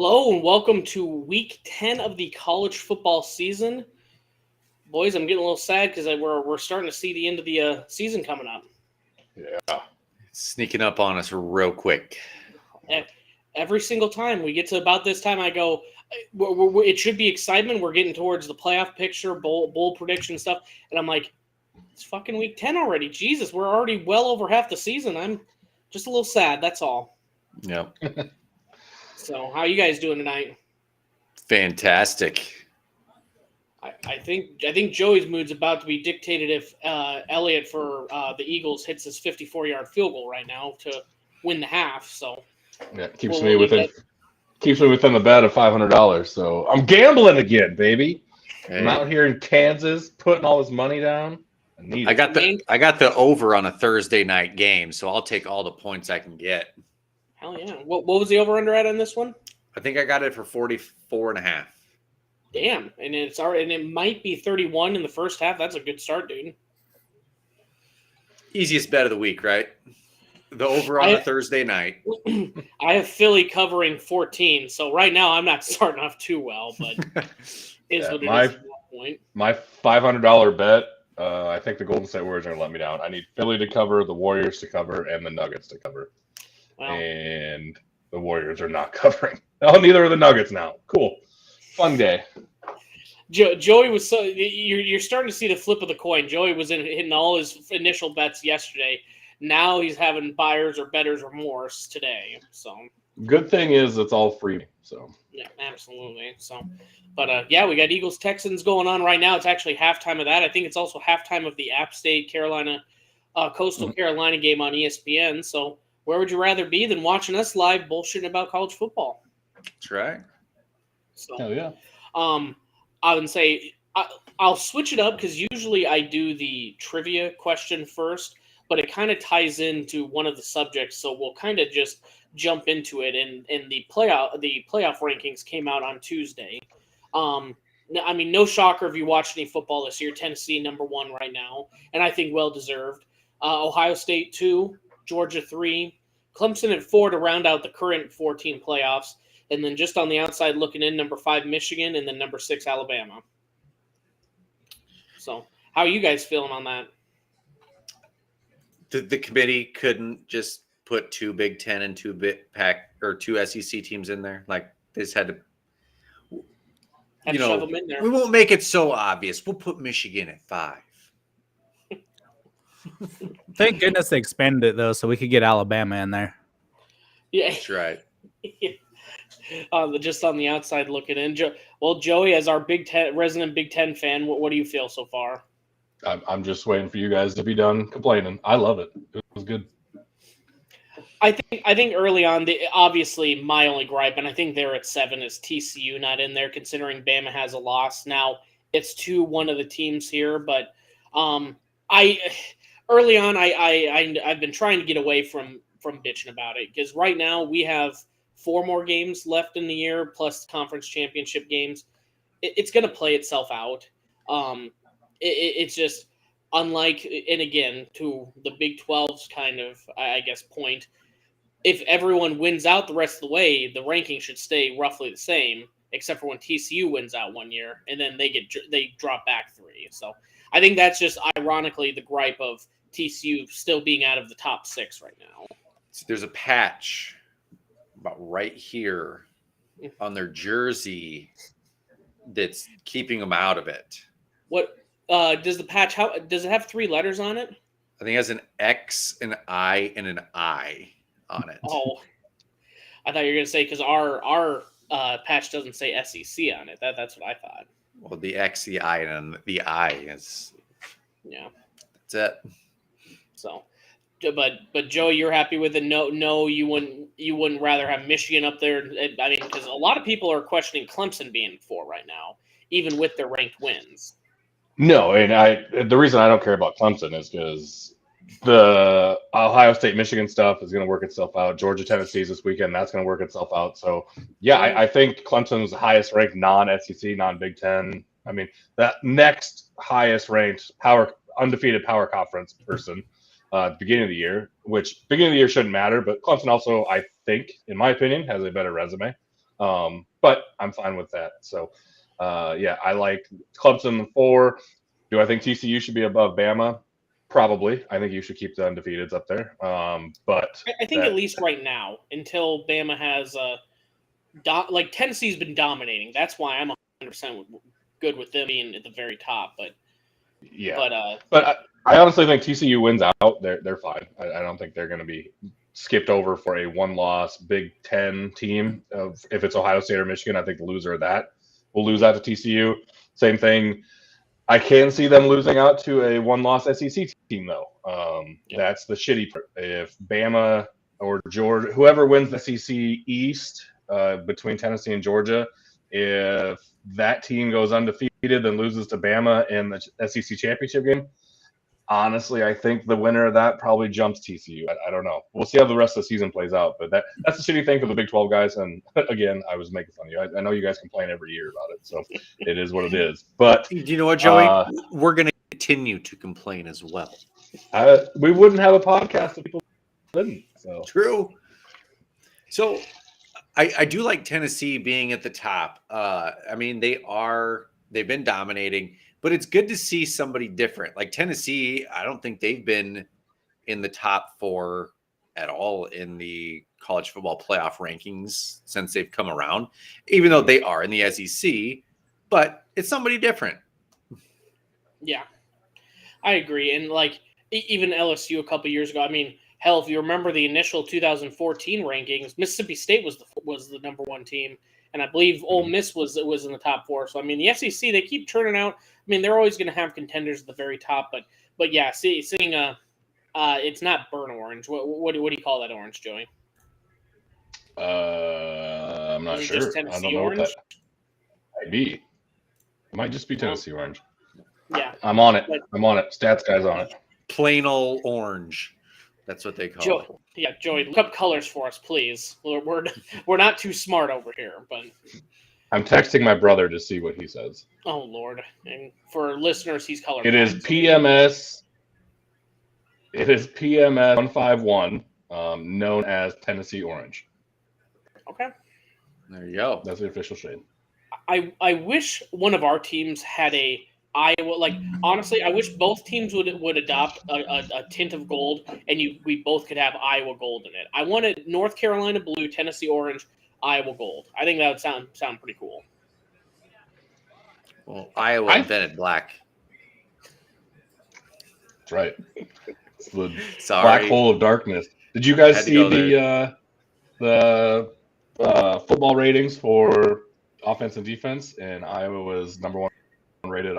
Hello and welcome to week 10 of the college football season. Boys, I'm getting a little sad because we're starting to see the end of the season coming up. Yeah. Sneaking up on us real quick. Every single time we get to about this time, I go, it should be excitement. We're getting towards the playoff picture, bowl prediction stuff. And I'm like, it's fucking week 10 already. Jesus, we're already well over half the season. I'm just a little sad. That's all. Yep. So how you guys doing tonight? Fantastic. I think Joey's mood's about to be dictated if Elliott for the Eagles hits his 54-yard field goal right now to win the half. So yeah, keeps me within the bet of $500. So I'm gambling again, baby. Hey. I'm out here in Kansas putting all this money down. I got the over on a Thursday night game, so I'll take all the points I can get. Hell yeah! What was the over under at on this one? I think I got it for 44.5. Damn, and it might be 31 in the first half. That's a good start, dude. Easiest bet of the week, right? The over on a Thursday night. I have Philly covering 14, so right now I'm not starting off too well, but what it is at that point. My $500 bet. I think the Golden State Warriors are going to let me down. I need Philly to cover, the Warriors to cover, and the Nuggets to cover. Wow. And the Warriors are not covering. Oh, neither are the Nuggets now. Cool. Fun day. Joey was so you're starting to see the flip of the coin. Joey was hitting all his initial bets yesterday. Now he's having buyers or bettors remorse today. So good thing is it's all free. So yeah, absolutely. So, but yeah, we got Eagles Texans going on right now. It's actually halftime of that. I think it's also halftime of the App State Carolina Coastal Carolina game on ESPN. So where would you rather be than watching us live bullshitting about college football? That's right. So, hell yeah. I would say I'll switch it up because usually I do the trivia question first, but it kind of ties into one of the subjects, so we'll kind of just jump into it. And the playoff rankings came out on Tuesday. I mean, no shocker if you watched any football this year. Tennessee #1 right now, and I think well deserved. Ohio State 2, Georgia 3, Clemson at 4 to round out the current 14 playoffs. And then just on the outside looking in, #5, Michigan, and then #6, Alabama. So how are you guys feeling on that? The committee couldn't just put 2 Big Ten and 2 2 SEC teams in there? Like, they just had to, shove them in there. We won't make it so obvious. We'll put Michigan at 5. Thank goodness they expanded it, though, so we could get Alabama in there. Yeah. That's right. Just on the outside looking in. Joey, as our resident Big Ten fan, what do you feel so far? I'm just waiting for you guys to be done complaining. I love it. It was good. I think early on, obviously my only gripe, and I think they're at 7, is TCU not in there, considering Bama has a loss. Now it's 2-1 of the teams here, but early on I've been trying to get away from bitching about it because right now we have 4 more games left in the year, plus conference championship games. It's going to play itself out. It's just unlike, and again, to the Big 12's kind of, I guess, point, if everyone wins out the rest of the way, the ranking should stay roughly the same, except for when TCU wins out 1 year, and then they drop back 3. So I think that's just ironically the gripe of TCU still being out of the top 6 right now. So there's a patch about right here on their jersey that's keeping them out of it. What does the patch? How does it have 3 letters on it? I think it has an X, an I, and an I on it. Oh, I thought you were gonna say because our patch doesn't say SEC on it. That's what I thought. Well, the X, the I, and the I is. Yeah, that's it. So. But Joey, you're happy with it? No, you wouldn't rather have Michigan up there. I mean, because a lot of people are questioning Clemson being 4 right now, even with their ranked wins. No, and the reason I don't care about Clemson is because the Ohio State Michigan stuff is going to work itself out. Georgia Tennessee this weekend, that's going to work itself out. So yeah, I think Clemson's the highest ranked non-SEC, non-Big Ten. I mean, that next highest ranked undefeated power conference person. At the beginning of the year, which beginning of the year shouldn't matter, but Clemson also, I think, in my opinion, has a better resume. But I'm fine with that. So, yeah, I like Clemson 4. Do I think TCU should be above Bama? Probably. I think you should keep the undefeateds up there. But I think at least right now, until Bama has like Tennessee's been dominating. That's why I'm 100% good with them being at the very top. But yeah, but I honestly think TCU wins out. They're fine. I don't think they're going to be skipped over for a one-loss Big Ten team. If it's Ohio State or Michigan, I think the loser of that will lose out to TCU. Same thing. I can see them losing out to a one-loss SEC team, though. That's the shitty part. If Bama or Georgia, whoever wins the SEC East between Tennessee and Georgia, if that team goes undefeated and loses to Bama in the SEC championship game, honestly, I think the winner of that probably jumps TCU. I don't know. We'll see how the rest of the season plays out. But that's the shitty thing for the Big 12 guys. And again, I was making fun of you. I know you guys complain every year about it, so it is what it is. But do you know what, Joey? We're going to continue to complain as well. We wouldn't have a podcast if people didn't. So true. So I do like Tennessee being at the top. I mean, they've been dominating. But it's good to see somebody different. Like Tennessee, I don't think they've been in the top 4 at all in the college football playoff rankings since they've come around, even though they are in the SEC. But it's somebody different. Yeah, I agree. And like even LSU a couple years ago, I mean, hell, if you remember the initial 2014 rankings, Mississippi State was the number 1 team. And I believe Ole Miss was in the top 4. So I mean, the SEC, they keep turning out. I mean, they're always going to have contenders at the very top. But yeah, seeing it's not burnt orange. What do you call that orange, Joey? I'm not sure. Just Tennessee I don't know orange? what that might be. It might just be Tennessee orange. Yeah, I'm on it. I'm on it. Stats guy's on it. Plain old orange. That's what they call it. Yeah, Joey, look up colors for us, please. We're not too smart over here, but I'm texting my brother to see what he says. oh Lord! And for listeners, he's colorblind. It is PMS. It is PMS 151, known as Tennessee Orange. Okay. There you go. That's the official shade. I wish one of our teams had a Iowa. Like honestly, I wish both teams would adopt a tint of gold, and we both could have Iowa gold in it. I wanted North Carolina blue, Tennessee orange, Iowa gold. I think that would sound pretty cool. Well, Iowa invented black. That's right. It's the black hole of darkness. Did you guys see the football ratings for offense and defense? And Iowa was number 1 rated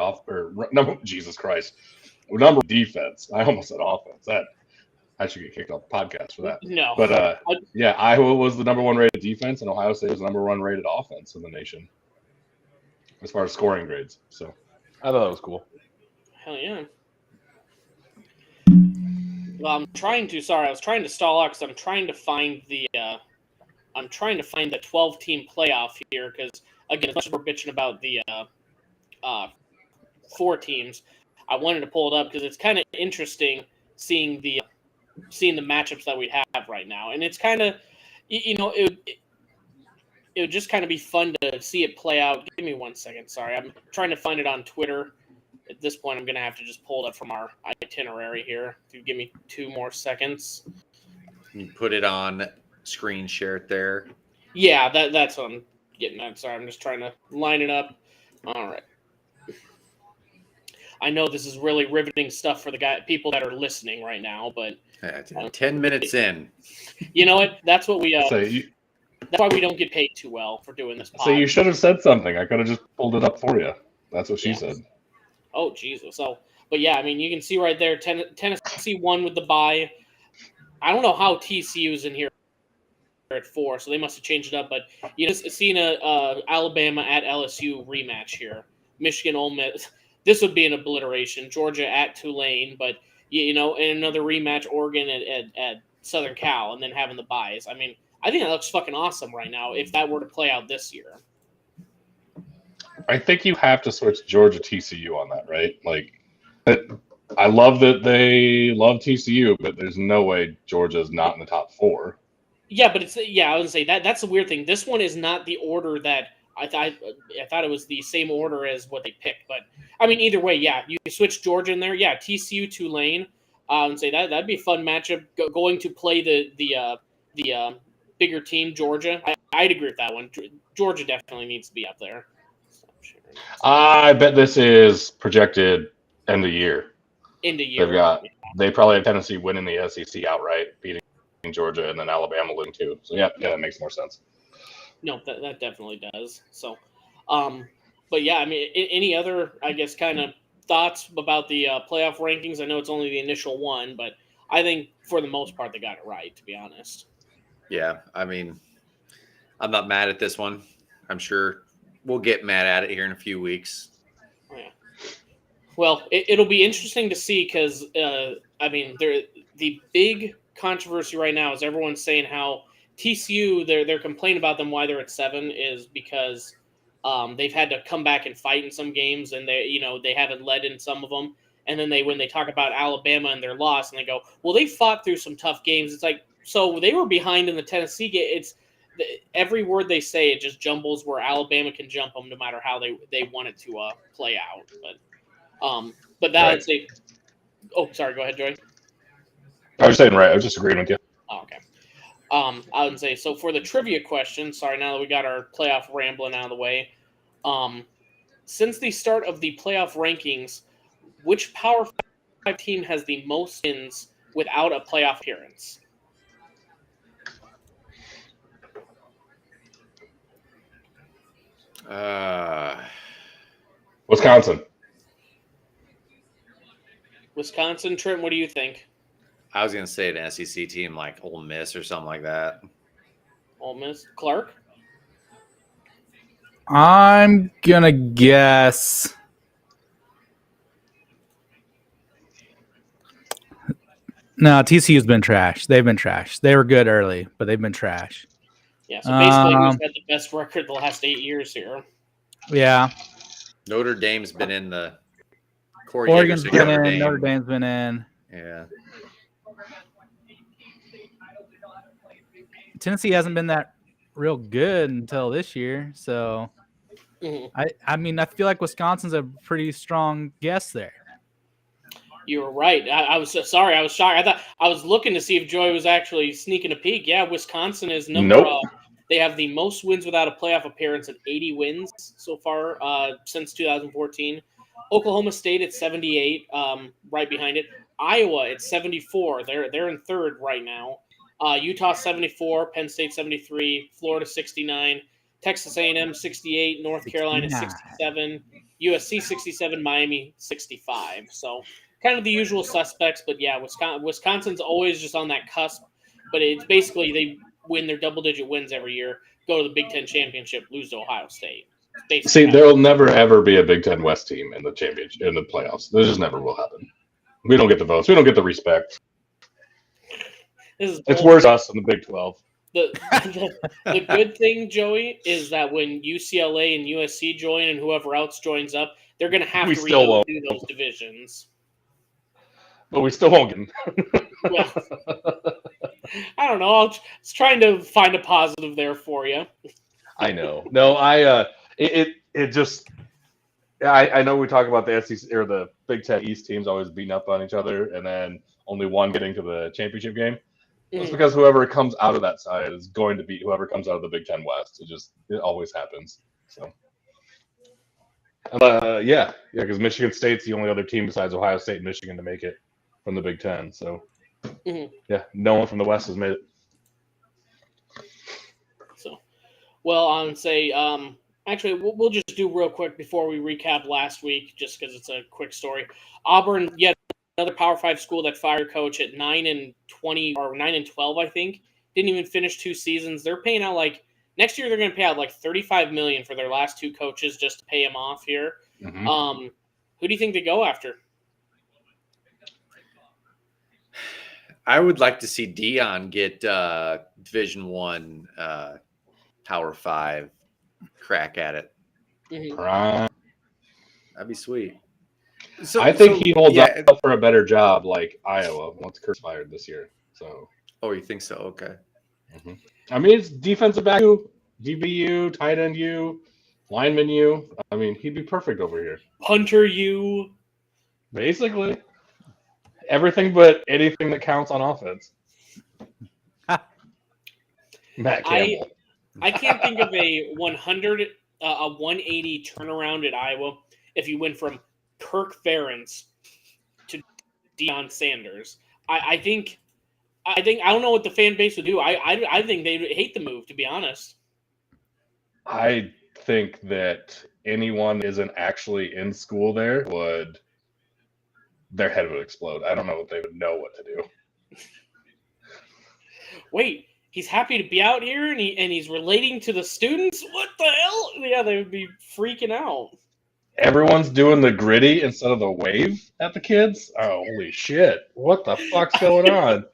Jesus Christ, number defense. I almost said offense. I should get kicked off the podcast for that. No, but yeah, Iowa was the number 1 rated defense, and Ohio State was the number 1 rated offense in the nation as far as scoring grades. So I thought that was cool. Hell yeah. Well, I was trying to stall out because I'm trying to find the 12-team playoff here because again, as much as we're bitching about the 4 teams, I wanted to pull it up because it's kind of interesting seeing the matchups that we have right now, and it's kind of it would just kind of be fun to see it play out. Give me 1 second. Sorry, I'm trying to find it on Twitter. At this point, I'm going to have to just pull it up from our itinerary here. If you give me 2 more seconds. You put it on screen share it there. Yeah, that's what I'm getting at. Sorry, I'm just trying to line it up. All right. I know this is really riveting stuff for the people that are listening right now, but 10 minutes in. You know what? That's what we. That's why we don't get paid too well for doing this. So you should have said something. I could have just pulled it up for you. That's what she said. Oh Jesus! So, but yeah, I mean, you can see right there, Tennessee won with the bye. I don't know how TCU's in here at 4, so they must have changed it up. But you just seen a Alabama at LSU rematch here. Michigan, Ole Miss. This would be an obliteration. Georgia at Tulane, but in another rematch, Oregon at Southern Cal, and then having the byes. I mean, I think that looks fucking awesome right now. If that were to play out this year. I think you have to switch Georgia TCU on that, right? Like, I love that they love TCU, but there's no way Georgia's not in the top 4. Yeah, but it's I would say that's the weird thing. This one is not the order that I thought it was the same order as what they picked. But I mean, either way, yeah, you switch Georgia in there. Yeah, TCU Tulane. And say that'd be a fun matchup. Going to play the bigger team, Georgia. I'd agree with that one. Georgia definitely needs to be up there. I bet this is projected end of year. End of year. They probably have Tennessee winning the SEC outright, beating Georgia, and then Alabama losing too. So yeah, that makes more sense. No, that definitely does. So, but yeah, I mean, any other, I guess, kind of thoughts about the playoff rankings? I know it's only the initial one, but I think for the most part they got it right, to be honest. Yeah, I mean, I'm not mad at this one. I'm sure we'll get mad at it here in a few weeks. Yeah. Well, it'll be interesting to see because, I mean, the big controversy right now is everyone's saying how TCU, they're complaining about them why they're at 7 is because they've had to come back and fight in some games and they haven't led in some of them. And then when they talk about Alabama and their loss and they go, well, they fought through some tough games. It's like, so they were behind in the Tennessee game. It's every word they say, it just jumbles where Alabama can jump them no matter how they want it to play out. But that I'd say. Oh, sorry. Go ahead, Joey. I was saying right. I was just agreeing with you. Oh, okay. I would say so for the trivia question. Sorry, now that we got our playoff rambling out of the way. Since the start of the playoff rankings, which Power 5 team has the most wins without a playoff appearance? Wisconsin. Trent, what do you think? I was going to say an SEC team like Ole Miss or something like that. Ole Miss. Clark? I'm going to guess. No, TCU's been trash. They've been trash. They were good early, but they've been trash. Yeah, so basically who's had the best record the last 8 years here? Yeah. Notre Dame's been in the Oregon's been in. Notre Dame's been in. Yeah. Tennessee hasn't been that real good until this year, so I mean I feel like Wisconsin's a pretty strong guess there. You were right. I was sorry. I was shocked. I thought I was looking to see if Joy was actually sneaking a peek. Yeah, Wisconsin is number. Nope. They have the most wins without a playoff appearance at 80 wins so far since 2014. Oklahoma State at 78, right behind it. Iowa at 74. They're in third right now. Utah 74, Penn State 73, Florida 69, Texas A&M 68, North Carolina 67, USC 67, Miami 65. So kind of the usual suspects, but yeah, Wisconsin's always just on that cusp. But it's basically they win their double-digit wins every year, go to the Big Ten championship, lose to Ohio State. See, there will never ever be a Big Ten West team in the championship in the playoffs. This just never will happen. We don't get the votes. We don't get the respect. It's worse than us in the Big 12. The good thing, Joey, is that when UCLA and USC join and whoever else joins up, they're going to have to redo those divisions. But we still won't get them. Well, I don't know. I was trying to find a positive there for you. I know. No, it just. I know we talk about the SEC or the Big Ten East teams always beating up on each other, and then only one getting to the championship game. It's because whoever comes out of that side is going to beat whoever comes out of the Big Ten West. It always happens. So, yeah, because Michigan State's the only other team besides Ohio State and Michigan to make it from the Big Ten. So, yeah, no one from the West has made it. So, well, I would say, actually, we'll just do real quick before we recap last week, just because it's a quick story. Auburn, yet another Power 5 school that fired coach at 9-20 or 9-12, I think. Didn't even finish 2 seasons. They're paying out next year. They're going to pay out $35 million for their last 2 coaches just to pay them off here. Mm-hmm. Who do you think they go after? I would like to see Dion get Division I Power 5 crack at it. Mm-hmm. That'd be sweet. So I think he holds up for a better job, like Iowa once Kurt's fired this year. So. Oh, you think so? Okay. Mm-hmm. I mean, it's defensive back U, DBU, tight end U, lineman U. I mean, he'd be perfect over here. Punter U. Basically, everything but anything that counts on offense. Matt Campbell. I can't think of a 180 turnaround at Iowa if you went from Kirk Ferentz to Deion Sanders. I think I don't know what the fan base would do. I think they would hate the move, to be honest. I think that anyone that isn't actually in school there their head would explode. I don't know if they would know what to do. Wait, he's happy to be out here and he's relating to the students? What the hell? Yeah, they would be freaking out. Everyone's doing the gritty instead of the wave at the kids? Oh, holy shit. What the fuck's going on?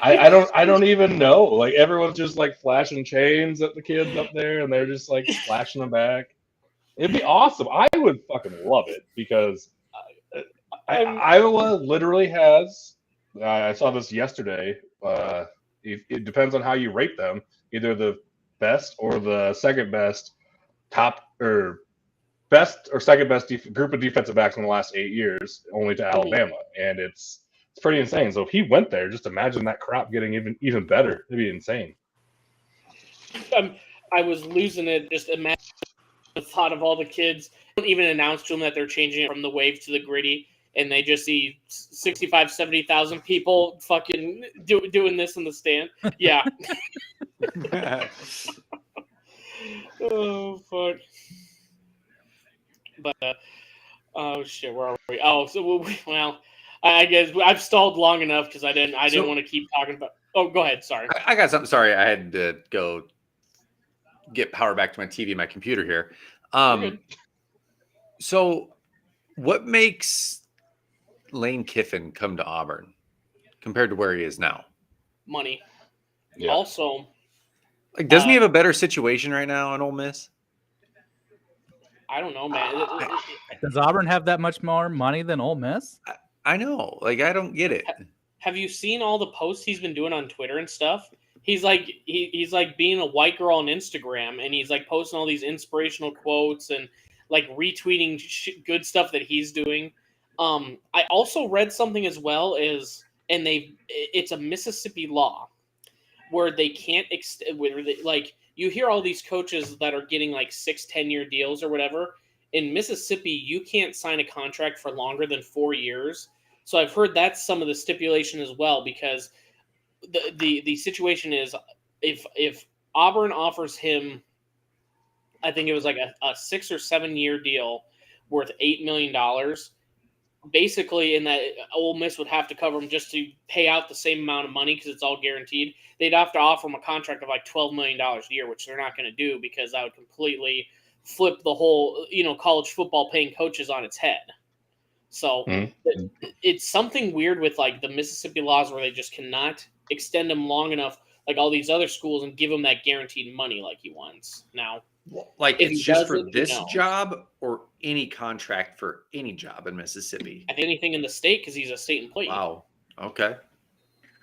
I don't even know. Like, everyone's just like flashing chains at the kids up there, and they're just like flashing them back. It'd be awesome. I would fucking love it because Iowa literally has. I saw this yesterday. It depends on how you rate them. Either the best or the second best, best or second best group of defensive backs in the last 8 years, only to Alabama, and it's pretty insane. So if he went there, just imagine that crop getting even better. It'd be insane. I was losing it. Just imagine the thought of all the kids. Don't even announce to them that they're changing it from the wave to the gritty, and they just see 65, 70,000 people fucking doing this in the stand. Yeah. Oh, fuck. But, oh, shit, where are we? Oh, so, well, I guess I've stalled long enough because I didn't want to keep talking about. Oh, go ahead. Sorry. I got something. Sorry, I had to go get power back to my TV, my computer here. So, what makes Lane Kiffin come to Auburn compared to where he is now? Money. Yeah. Also, like, doesn't he have a better situation right now in Ole Miss? I don't know, man. Does Auburn have that much more money than Ole Miss? I know. Like, I don't get it. Have you seen all the posts he's been doing on Twitter and stuff? He's like he's like being a white girl on Instagram, and he's like posting all these inspirational quotes and like retweeting good stuff that he's doing. I also read something as well it's a Mississippi law where they can't you hear all these coaches that are getting like 6-10 year deals or whatever. In Mississippi, you can't sign a contract for longer than 4 years. So I've heard that's some of the stipulation as well, because the situation is if Auburn offers him, I think it was like a 6 or 7 year deal worth $8 million, basically, in that Ole Miss would have to cover him just to pay out the same amount of money because it's all guaranteed. They'd have to offer him a contract of like $12 million a year, which they're not going to do because that would completely flip the whole, college football paying coaches on its head. So it's something weird with like the Mississippi laws where they just cannot extend him long enough, like all these other schools, and give him that guaranteed money like he wants. Now, like, it's just for this job or any contract for any job in Mississippi? I think anything in the state because he's a state employee. Wow. Okay.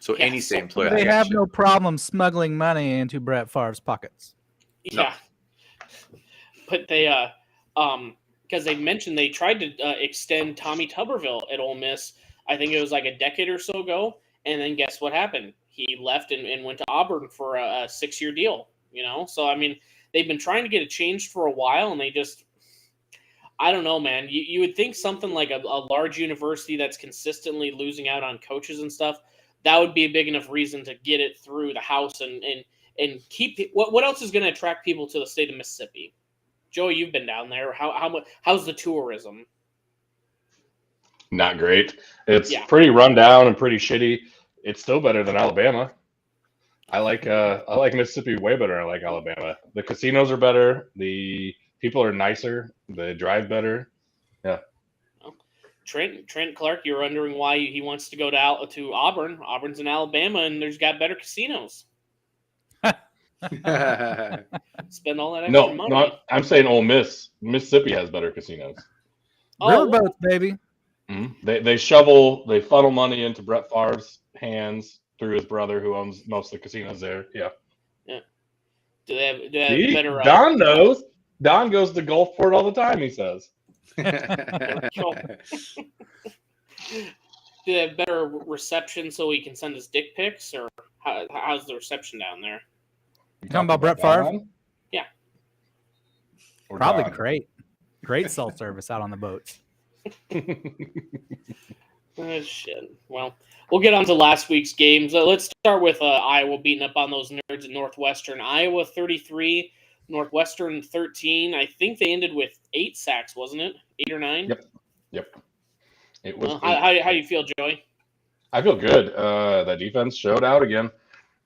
So any state employee. They have no problem smuggling money into Brett Favre's pockets. Yeah. No. But they, because they mentioned they tried to extend Tommy Tuberville at Ole Miss. I think it was like a decade or so ago. And then guess what happened? He left and went to Auburn for a 6-year deal, So, I mean, they've been trying to get it changed for a while, and they just, I don't know, man. You would think something like a large university that's consistently losing out on coaches and stuff, that would be a big enough reason to get it through the House and keep – what else is going to attract people to the state of Mississippi? Joey, you've been down there. How's the tourism? Not great. It's pretty run down and pretty shitty. It's still better than Alabama. I like Mississippi way better than I like Alabama. The casinos are better. The people are nicer. They drive better. Yeah. Well, Trent Clark, you're wondering why he wants to go to Auburn. Auburn's in Alabama, and there's got better casinos. Spend all that extra money. No, I'm saying Ole Miss. Mississippi has better casinos. Riverboats, baby. Mm-hmm. They funnel money into Brett Favre's hands. through his brother, who owns most of the casinos there. Yeah. Yeah. Do they have See? better? Don knows. Don goes to Gulfport all the time, he says. Do they have better reception so he can send us dick pics, or how's the reception down there? You talking about Brett Favre? Don? Yeah. Or Probably Don? great cell service out on the boats. Oh, shit. Well, we'll get on to last week's games. Let's start with Iowa beating up on those nerds at Northwestern. Iowa 33, Northwestern 13. I think they ended with 8 sacks, wasn't it? 8 or 9? Yep. It was. How do you feel, Joey? I feel good. That defense showed out again.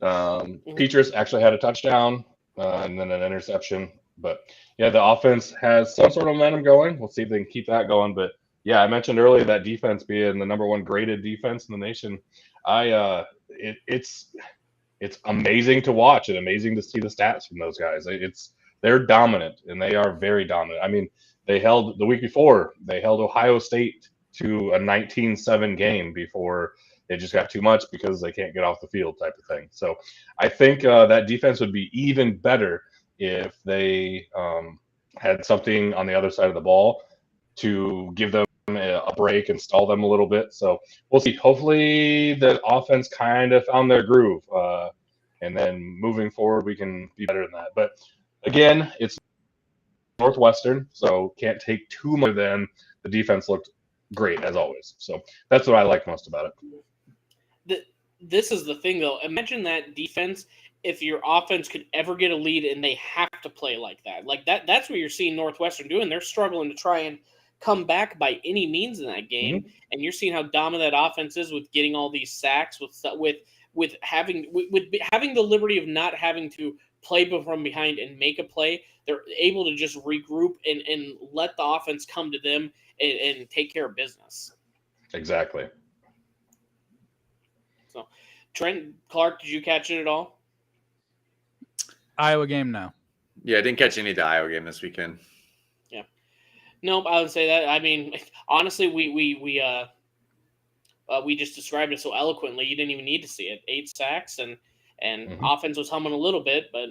Petras actually had a touchdown and then an interception. But yeah, the offense has some sort of momentum going. We'll see if they can keep that going. But yeah, I mentioned earlier that defense being the number 1 graded defense in the nation. It's amazing to watch and amazing to see the stats from those guys. They're dominant, and they are very dominant. I mean, the week before, they held Ohio State to a 19-7 game before it just got too much because they can't get off the field type of thing. So I think that defense would be even better if they had something on the other side of the ball to give them a break and stall them a little bit. So we'll see. Hopefully the offense kind of found their groove. And then moving forward, we can be better than that. But again, it's Northwestern, so can't take too much. Then the defense looked great as always. So that's what I like most about it. This is the thing, though. Imagine that defense if your offense could ever get a lead and they have to play like that. That's what you're seeing Northwestern doing. They're struggling to try and come back by any means in that game. Mm-hmm. And you're seeing how dominant that offense is with getting all these sacks, with having the liberty of not having to play from behind and make a play. They're able to just regroup and let the offense come to them and take care of business. Exactly. So, Trent, Clark, did you catch it at all? Iowa game, no. Yeah, I didn't catch any of the Iowa game this weekend. Yeah. Nope, I would say that. I mean, honestly, we just described it so eloquently. You didn't even need to see it. 8 sacks and mm-hmm. Offense was humming a little bit, but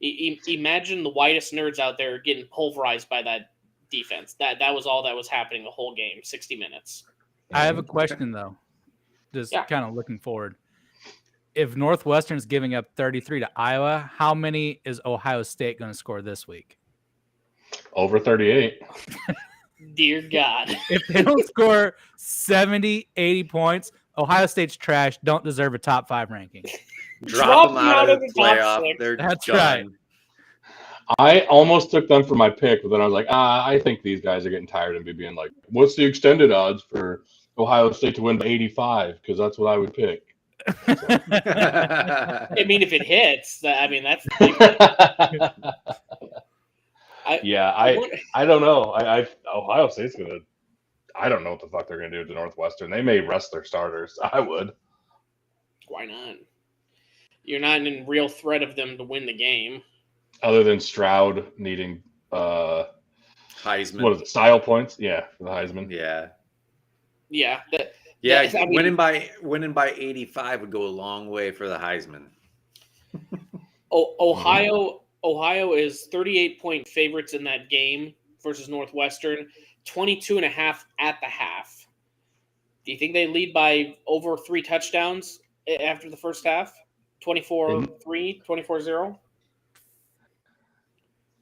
imagine the whitest nerds out there getting pulverized by that defense. That was all that was happening the whole game, 60 minutes. I have a question, though. Just kind of looking forward. If Northwestern's giving up 33 to Iowa, how many is Ohio State going to score this week? Over 38. Dear God. If they don't score 70, 80 points, Ohio State's trash, don't deserve a top 5 ranking. Drop them out of the playoff. That's done. right. I almost took them for my pick, but then I was like, I think these guys are getting tired of me being like, what's the extended odds for Ohio State to win by 85? Because that's what I would pick. So. I mean, if it hits, I mean, that's. I don't know. Ohio State's gonna. I don't know what the fuck they're gonna do to Northwestern. They may rest their starters. I would. Why not? You're not in real threat of them to win the game. Other than Stroud needing Heisman. What is it? Style points? Yeah, for the Heisman. Yeah. Yeah. Winning by 85 would go a long way for the Heisman. Ohio is 38-point favorites in that game versus Northwestern, 22.5 at the half. Do you think they lead by over 3 touchdowns after the first half? 24-3, 24-0?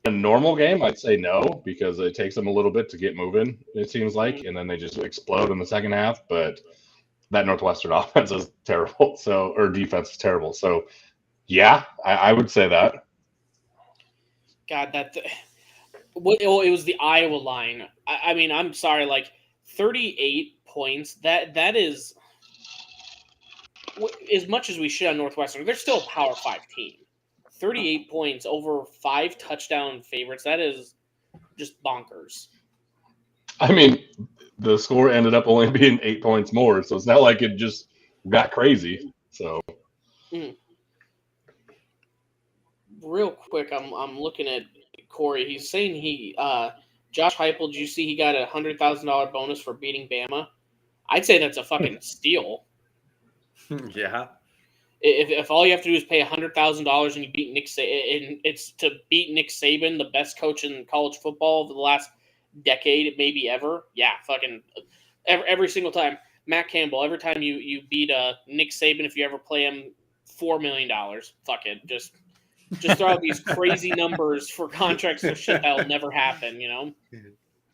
A normal game, I'd say no, because it takes them a little bit to get moving, it seems like, and then they just explode in the second half. But that Northwestern offense is terrible, or defense is terrible. So, yeah, I would say that. God, it was the Iowa line. I mean, I'm sorry, 38 points. That is as much as we shit on Northwestern. They're still a Power 5 team. 38 points over 5 touchdown favorites. That is just bonkers. I mean, the score ended up only being 8 points more, so it's not like it just got crazy. So, real quick, I'm looking at Corey. He's saying Josh Heupel. Did you see he got a $100,000 bonus for beating Bama? I'd say that's a fucking steal. Yeah. If all you have to do is pay $100,000 and you beat Nick Saban, and it's to beat Nick Saban, the best coach in college football of the last decade, maybe ever. Yeah, fucking every single time. Matt Campbell, every time you beat Nick Saban, if you ever play him, $4 million. Fuck it, just throw out these crazy numbers for contracts for shit that'll never happen. You know.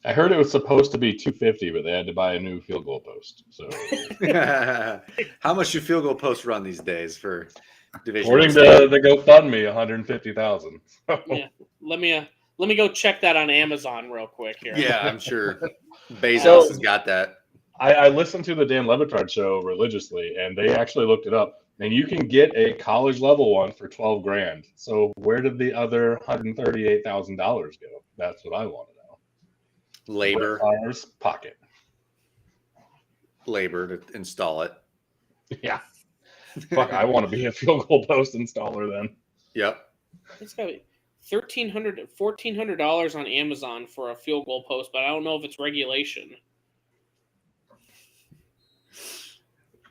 I heard it was supposed to be $250, but they had to buy a new field goal post. So, how much do field goal posts run these days for division? According to the GoFundMe, $150,000. Yeah, let me go check that on Amazon real quick here. Yeah, I'm sure Bezos has got that. I listened to the Dan Le Batard show religiously, and they actually looked it up. And you can get a college level one for $12,000. So where did the other $138,000 go? That's what I want to know. Labor, pocket, labor to install it. Yeah, fuck. I want to be a field goal post installer then. Yep, it's got to be $1,400 on Amazon for a field goal post, but I don't know if it's regulation.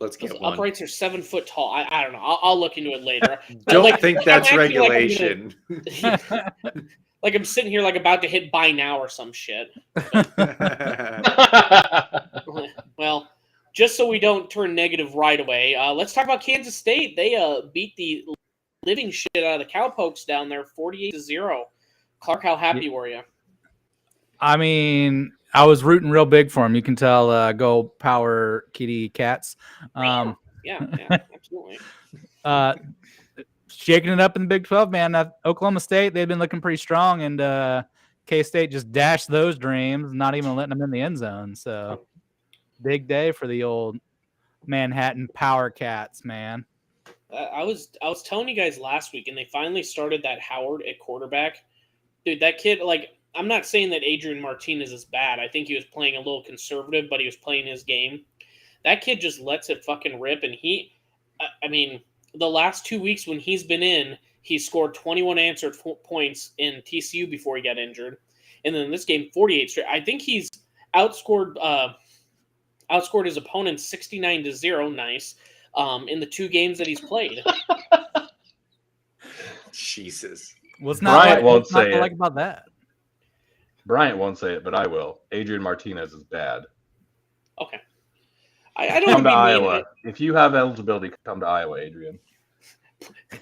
Let's get Those one. uprights are 7 foot tall. I don't know. I'll look into it later. Don't think that's regulation. Like I'm sitting here like about to hit buy now or some shit. Well, just so we don't turn negative right away, let's talk about Kansas State. They beat the living shit out of the Cowpokes down there, 48-0. Clark, how happy were you? I mean, I was rooting real big for him. You can tell. Go Power Kitty Cats. Yeah, absolutely. Shaking it up in the Big 12, man. Oklahoma State, they've been looking pretty strong, and K-State just dashed those dreams, not even letting them in the end zone. So, big day for the old Manhattan Power Cats, man. I was telling you guys last week, and they finally started that Howard at quarterback. Dude, that kid, like, I'm not saying that Adrian Martinez is bad. I think he was playing a little conservative, but he was playing his game. That kid just lets it fucking rip, and the last 2 weeks when he's been in, he scored 21 answered points in TCU before he got injured. And then in this game, 48 straight. I think he's outscored his opponent 69-0, nice, in the 2 games that he's played. Jesus. What's not Bryant won't what's not say to it. like about that? Bryant won't say it, but I will. Adrian Martinez is bad. Okay. I don't Come to mean Iowa. If you have eligibility, come to Iowa, Adrian.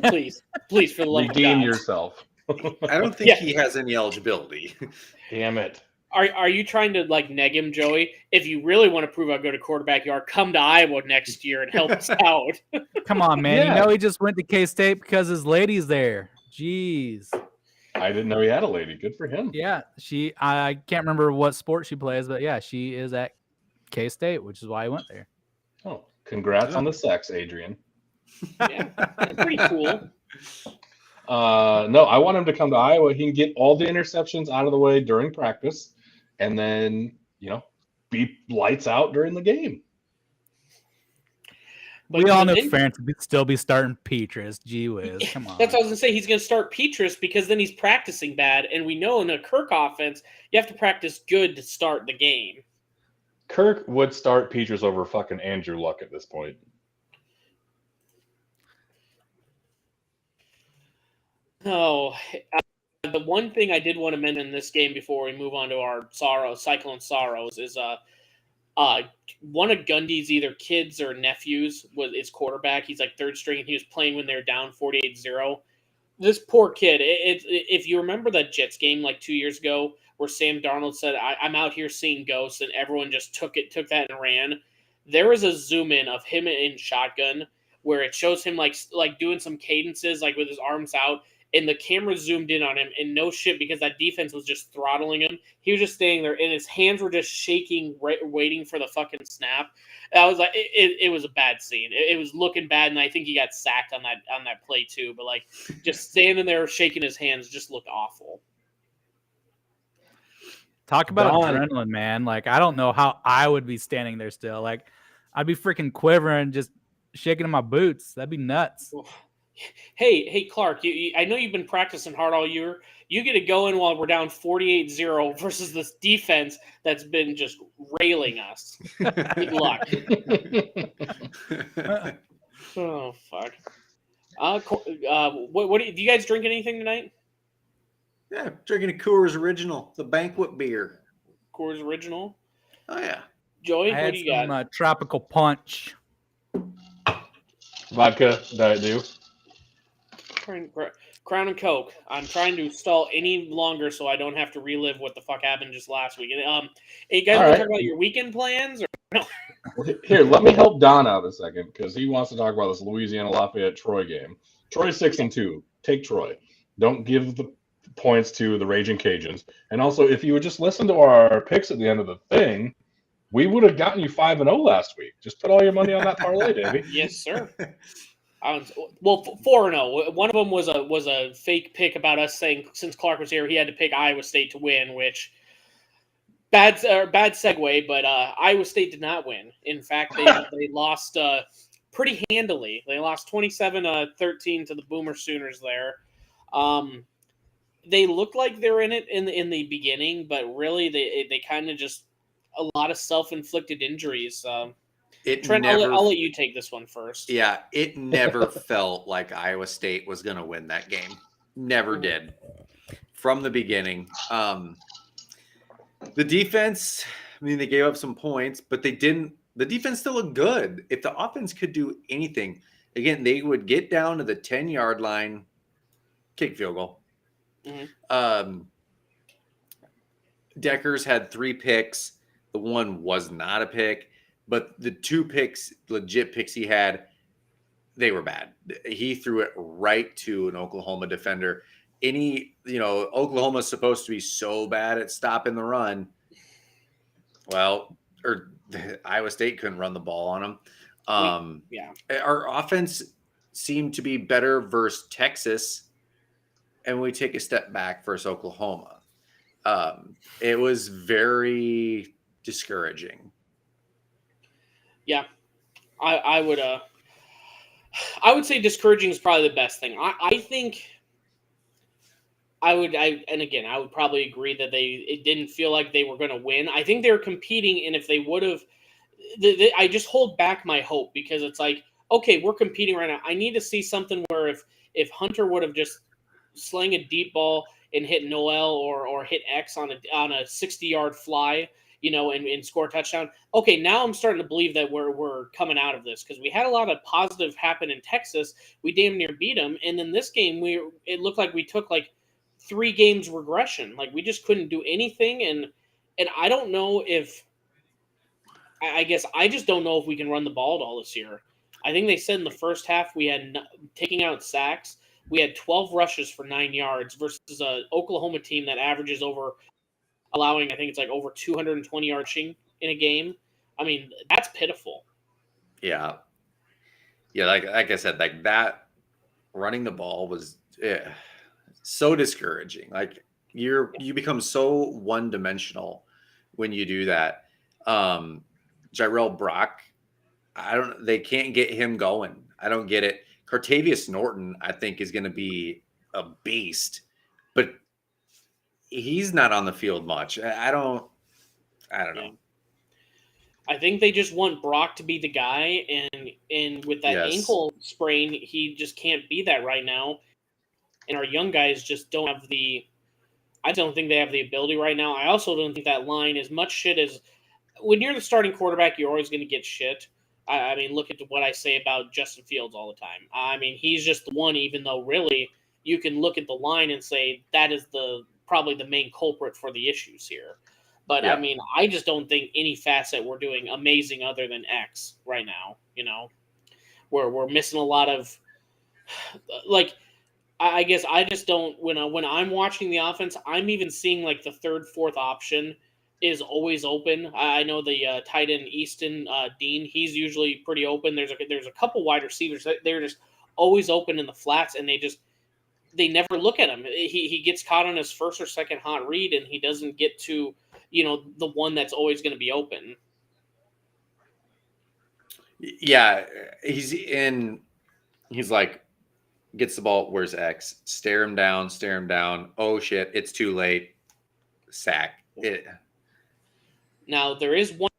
Please, for the love of Redeem God. yourself. I don't think he has any eligibility. Damn it. Are you trying to like neg him, Joey? If you really want to prove how good a quarterback you are, come to Iowa next year and help us out. Come on, man. Yeah. You know he just went to K-State because his lady's there. Jeez. I didn't know he had a lady. Good for him. Yeah, I can't remember what sport she plays, but yeah, she is at K-State, which is why I went there. Oh, congrats on the sex, Adrian. Yeah, that's pretty cool. No, I want him to come to Iowa. He can get all the interceptions out of the way during practice, and then be lights out during the game. But we all know then, Ferentz would still be starting Petrus. Gee whiz, come on. that's what I was gonna say. He's gonna start Petrus because then he's practicing bad, and we know in a Kirk offense you have to practice good to start the game. Kirk would start Petrus over fucking Andrew Luck at this point. Oh, the one thing I did want to mention in this game before we move on to our Cyclone Sorrows is one of Gundy's either kids or nephews was his quarterback. He's like third string, and he was playing when they were down 48-0. This poor kid. If you remember that Jets game like 2 years ago where Sam Darnold said, I'm out here seeing ghosts, and everyone just took that and ran. There was a zoom in of him in shotgun where it shows him like doing some cadences like with his arms out, and the camera zoomed in on him, and no shit, because that defense was just throttling him. He was just standing there, and his hands were just shaking, waiting for the fucking snap. And I was like, it was a bad scene. It was looking bad, and I think he got sacked on that play too. But like, just standing there shaking his hands just looked awful. Talk about adrenaline, man. Like, I don't know how I would be standing there still. Like, I'd be freaking quivering, just shaking in my boots. That'd be nuts. Hey, Clark, I know you've been practicing hard all year. You get it going while we're down 48-0 versus this defense that's been just railing us. Good luck. Oh, fuck. What do you guys drink anything tonight? Yeah, drinking a Coors Original, the banquet beer. Coors Original. Oh yeah. Joey, I what had do you got? some tropical punch. Vodka, Diet Dew. Crown and Coke. I'm trying to stall any longer so I don't have to relive what the fuck happened just last week. Hey, you guys All want to right. talk about your weekend plans? Or Here, let me help Don out a second because he wants to talk about this Louisiana Lafayette Troy game. Troy's 6-2. Take Troy. Don't give the points to the Raging Cajuns. And also, if you would just listen to our picks at the end of the thing, we would have gotten you 5-0 last week. Just put all your money on that parlay, Davey. Yes, sir. Well, 4-0. One of them was a fake pick about us saying since Clark was here, he had to pick Iowa State to win, which bad segue. But Iowa State did not win. In fact, they lost pretty handily. They lost 27-13 to the Boomer Sooners there. They looked like they're in it in the beginning, but really they kind of just a lot of self-inflicted injuries. Trent, I'll let you take this one first. Yeah, it never felt like Iowa State was going to win that game. Never did. From the beginning. The defense, I mean, they gave up some points, but they didn't. The defense still looked good. If the offense could do anything, again, they would get down to the 10-yard line, kick field goal. Mm-hmm. Deckers had 3 picks. The one was not a pick, but the 2 picks, legit picks he had, they were bad. He threw it right to an Oklahoma defender. Oklahoma's supposed to be so bad at stopping the run. Well, Iowa State couldn't run the ball on them. Our offense seemed to be better versus Texas, and we take a step back versus Oklahoma. It was very discouraging. Yeah, I would say discouraging is probably the best thing. I think I would probably agree that it didn't feel like they were going to win. I think they were competing, and if they would have, I just hold back my hope because it's like, okay, we're competing right now. I need to see something where if Hunter would have just slang a deep ball and hit Noel or hit X on a 60-yard fly, and score a touchdown. Okay, now I'm starting to believe that we're coming out of this because we had a lot of positive happen in Texas. We damn near beat them, and then this game it looked like we took like 3 games regression. Like we just couldn't do anything, and I don't know if I guess I just don't know if we can run the ball at all this year. I think they said in the first half we had taking out sacks. We had 12 rushes for 9 yards versus a Oklahoma team that averages allowing, I think it's like over 220 yards in a game. I mean, that's pitiful. Yeah. Yeah, like I said, like that running the ball was so discouraging. Like you become so one-dimensional when you do that. Jarrell Brock, they can't get him going. I don't get it. Cartavius Norton, I think, is going to be a beast, but he's not on the field much. I don't know. I think they just want Brock to be the guy, and with that ankle sprain, he just can't be that right now. And our young guys just don't have I don't think they have the ability right now. I also don't think that line, as much shit as when you're the starting quarterback, you're always going to get shit. I mean, look at what I say about Justin Fields all the time. I mean, he's just the one, even though really you can look at the line and say that is probably the main culprit for the issues here. But I mean, I just don't think any facet we're doing amazing other than X right now. We're missing a lot of like. I guess I just don't when I'm watching the offense, I'm even seeing like the third, fourth option is always open. I know the tight end Easton Dean, he's usually pretty open. There's a couple wide receivers that they're just always open in the flats, and they never look at him. He gets caught on his first or second hot read, and he doesn't get to the one that's always going to be open. Yeah, he's like gets the ball. Where's X? Stare him down. Oh shit! It's too late. Sack. Now there is one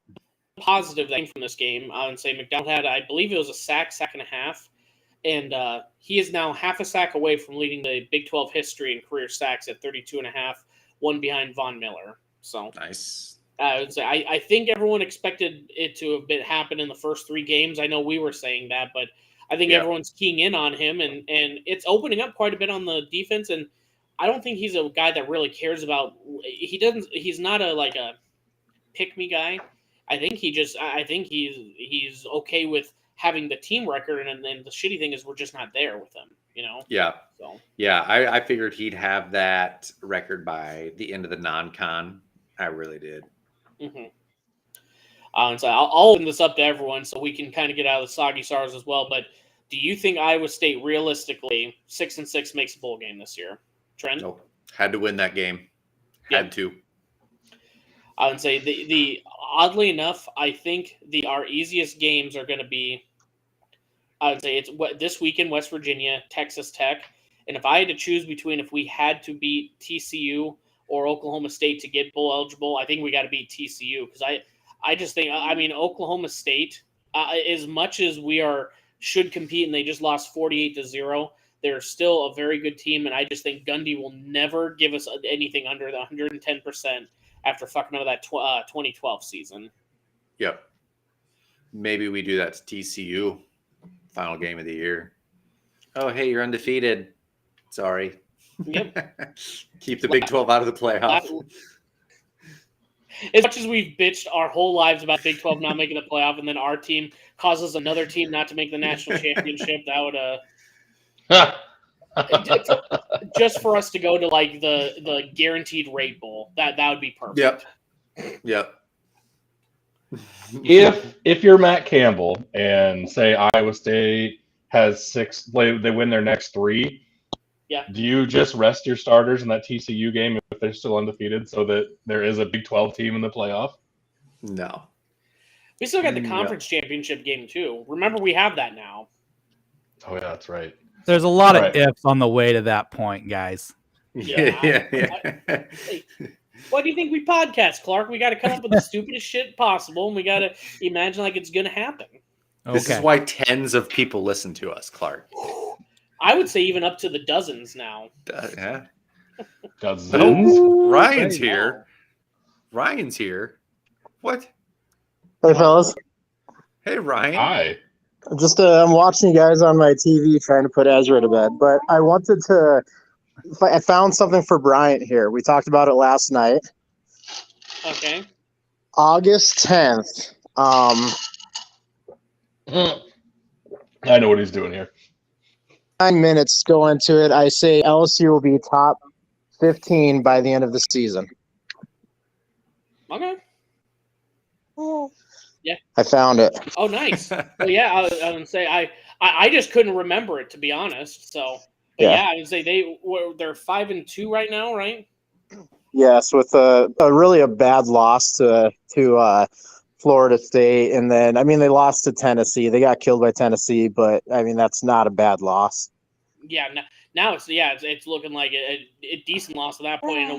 positive that came from this game. I would say McDonald had, I believe it was a sack and a half. and he is now half a sack away from leading the Big 12 history in career sacks at 32.5, one behind Von Miller. So Nice. I think everyone expected it to have happened in the first 3 games. I know we were saying that, but I think everyone's keying in on him, and it's opening up quite a bit on the defense. And I don't think he's a guy that really cares about. He's not a pick me guy. I think he's okay with having the team record, and then the shitty thing is we're just not there with him. Yeah. So Yeah, I figured he'd have that record by the end of the non-con. I really did. Mm-hmm. And so I'll open this up to everyone so we can kind of get out of the soggy stars as well. But do you think Iowa State realistically 6-6 makes a bowl game this year? Trent? Nope. Had to win that game. Had to. I would say the oddly enough, I think our easiest games are going to be. I would say it's this weekend, West Virginia, Texas Tech, and if I had to choose between if we had to beat TCU or Oklahoma State to get bowl eligible, I think we got to beat TCU because I just think Oklahoma State, as much as we should compete and they just lost 48-0, they're still a very good team, and I just think Gundy will never give us anything under the 110% after fucking up that 2012 season. Yep. Maybe we do that to TCU. Final game of the year. Oh, hey, you're undefeated. Sorry. Yep. Keep the Big 12 out of the playoff. As much as we've bitched our whole lives about Big 12 not making the playoff, and then our team causes another team not to make the national championship, that would just for us to go to like the guaranteed rate bowl, that would be perfect. Yep. If you're Matt Campbell and say Iowa State has 6, they win their next 3. Yeah. Do you just rest your starters in that TCU game if they're still undefeated so that there is a Big 12 team in the playoff? No. We still got the conference championship game too. Remember, we have that now. Oh yeah, that's right. There's a lot of ifs on the way to that point, guys. Yeah. Why do you think we podcast, Clark? We got to come up with the stupidest shit possible, and we got to imagine like it's going to happen. This is why tens of people listen to us, Clark. I would say even up to the dozens now. Yeah. Dozens. Oh, Ryan's here. Ryan's here. What? Hey, fellas. Hey, Ryan. Hi. Just I'm watching you guys on my TV trying to put Ezra to bed, but I wanted to. I found something for Bryant here. We talked about it last night. Okay. August 10th. I know what he's doing here. 9 minutes go into it. I say LSU will be top 15 by the end of the season. Okay. Yeah. I found it. Oh, nice. Well, yeah, I was going to say I just couldn't remember it, to be honest. So, I would say they're 5-2 right now, right? Yes, with a really a bad loss to Florida State, and then they lost to Tennessee. They got killed by Tennessee, but that's not a bad loss. Yeah, now it's looking like a decent loss at that point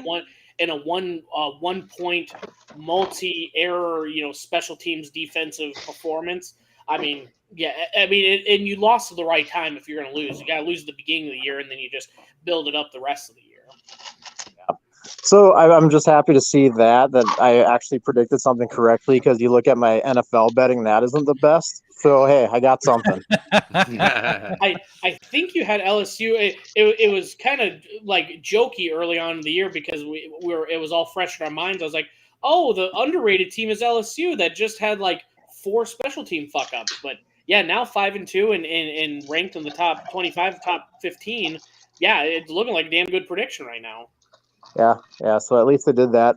in a one point multi-error special teams defensive performance. And you lost at the right time. If you're going to lose, you got to lose at the beginning of the year, and then you just build it up the rest of the year. Yeah. So I'm just happy to see that I actually predicted something correctly, because you look at my NFL betting, that isn't the best. So, hey, I got something. I think you had LSU. It was kind of like jokey early on in the year because it was all fresh in our minds. I was like, oh, the underrated team is LSU that just had like 4 special team fuck ups. But yeah, now 5-2 and ranked in the top 25, top 15. Yeah, it's looking like a damn good prediction right now. Yeah. So at least I did that.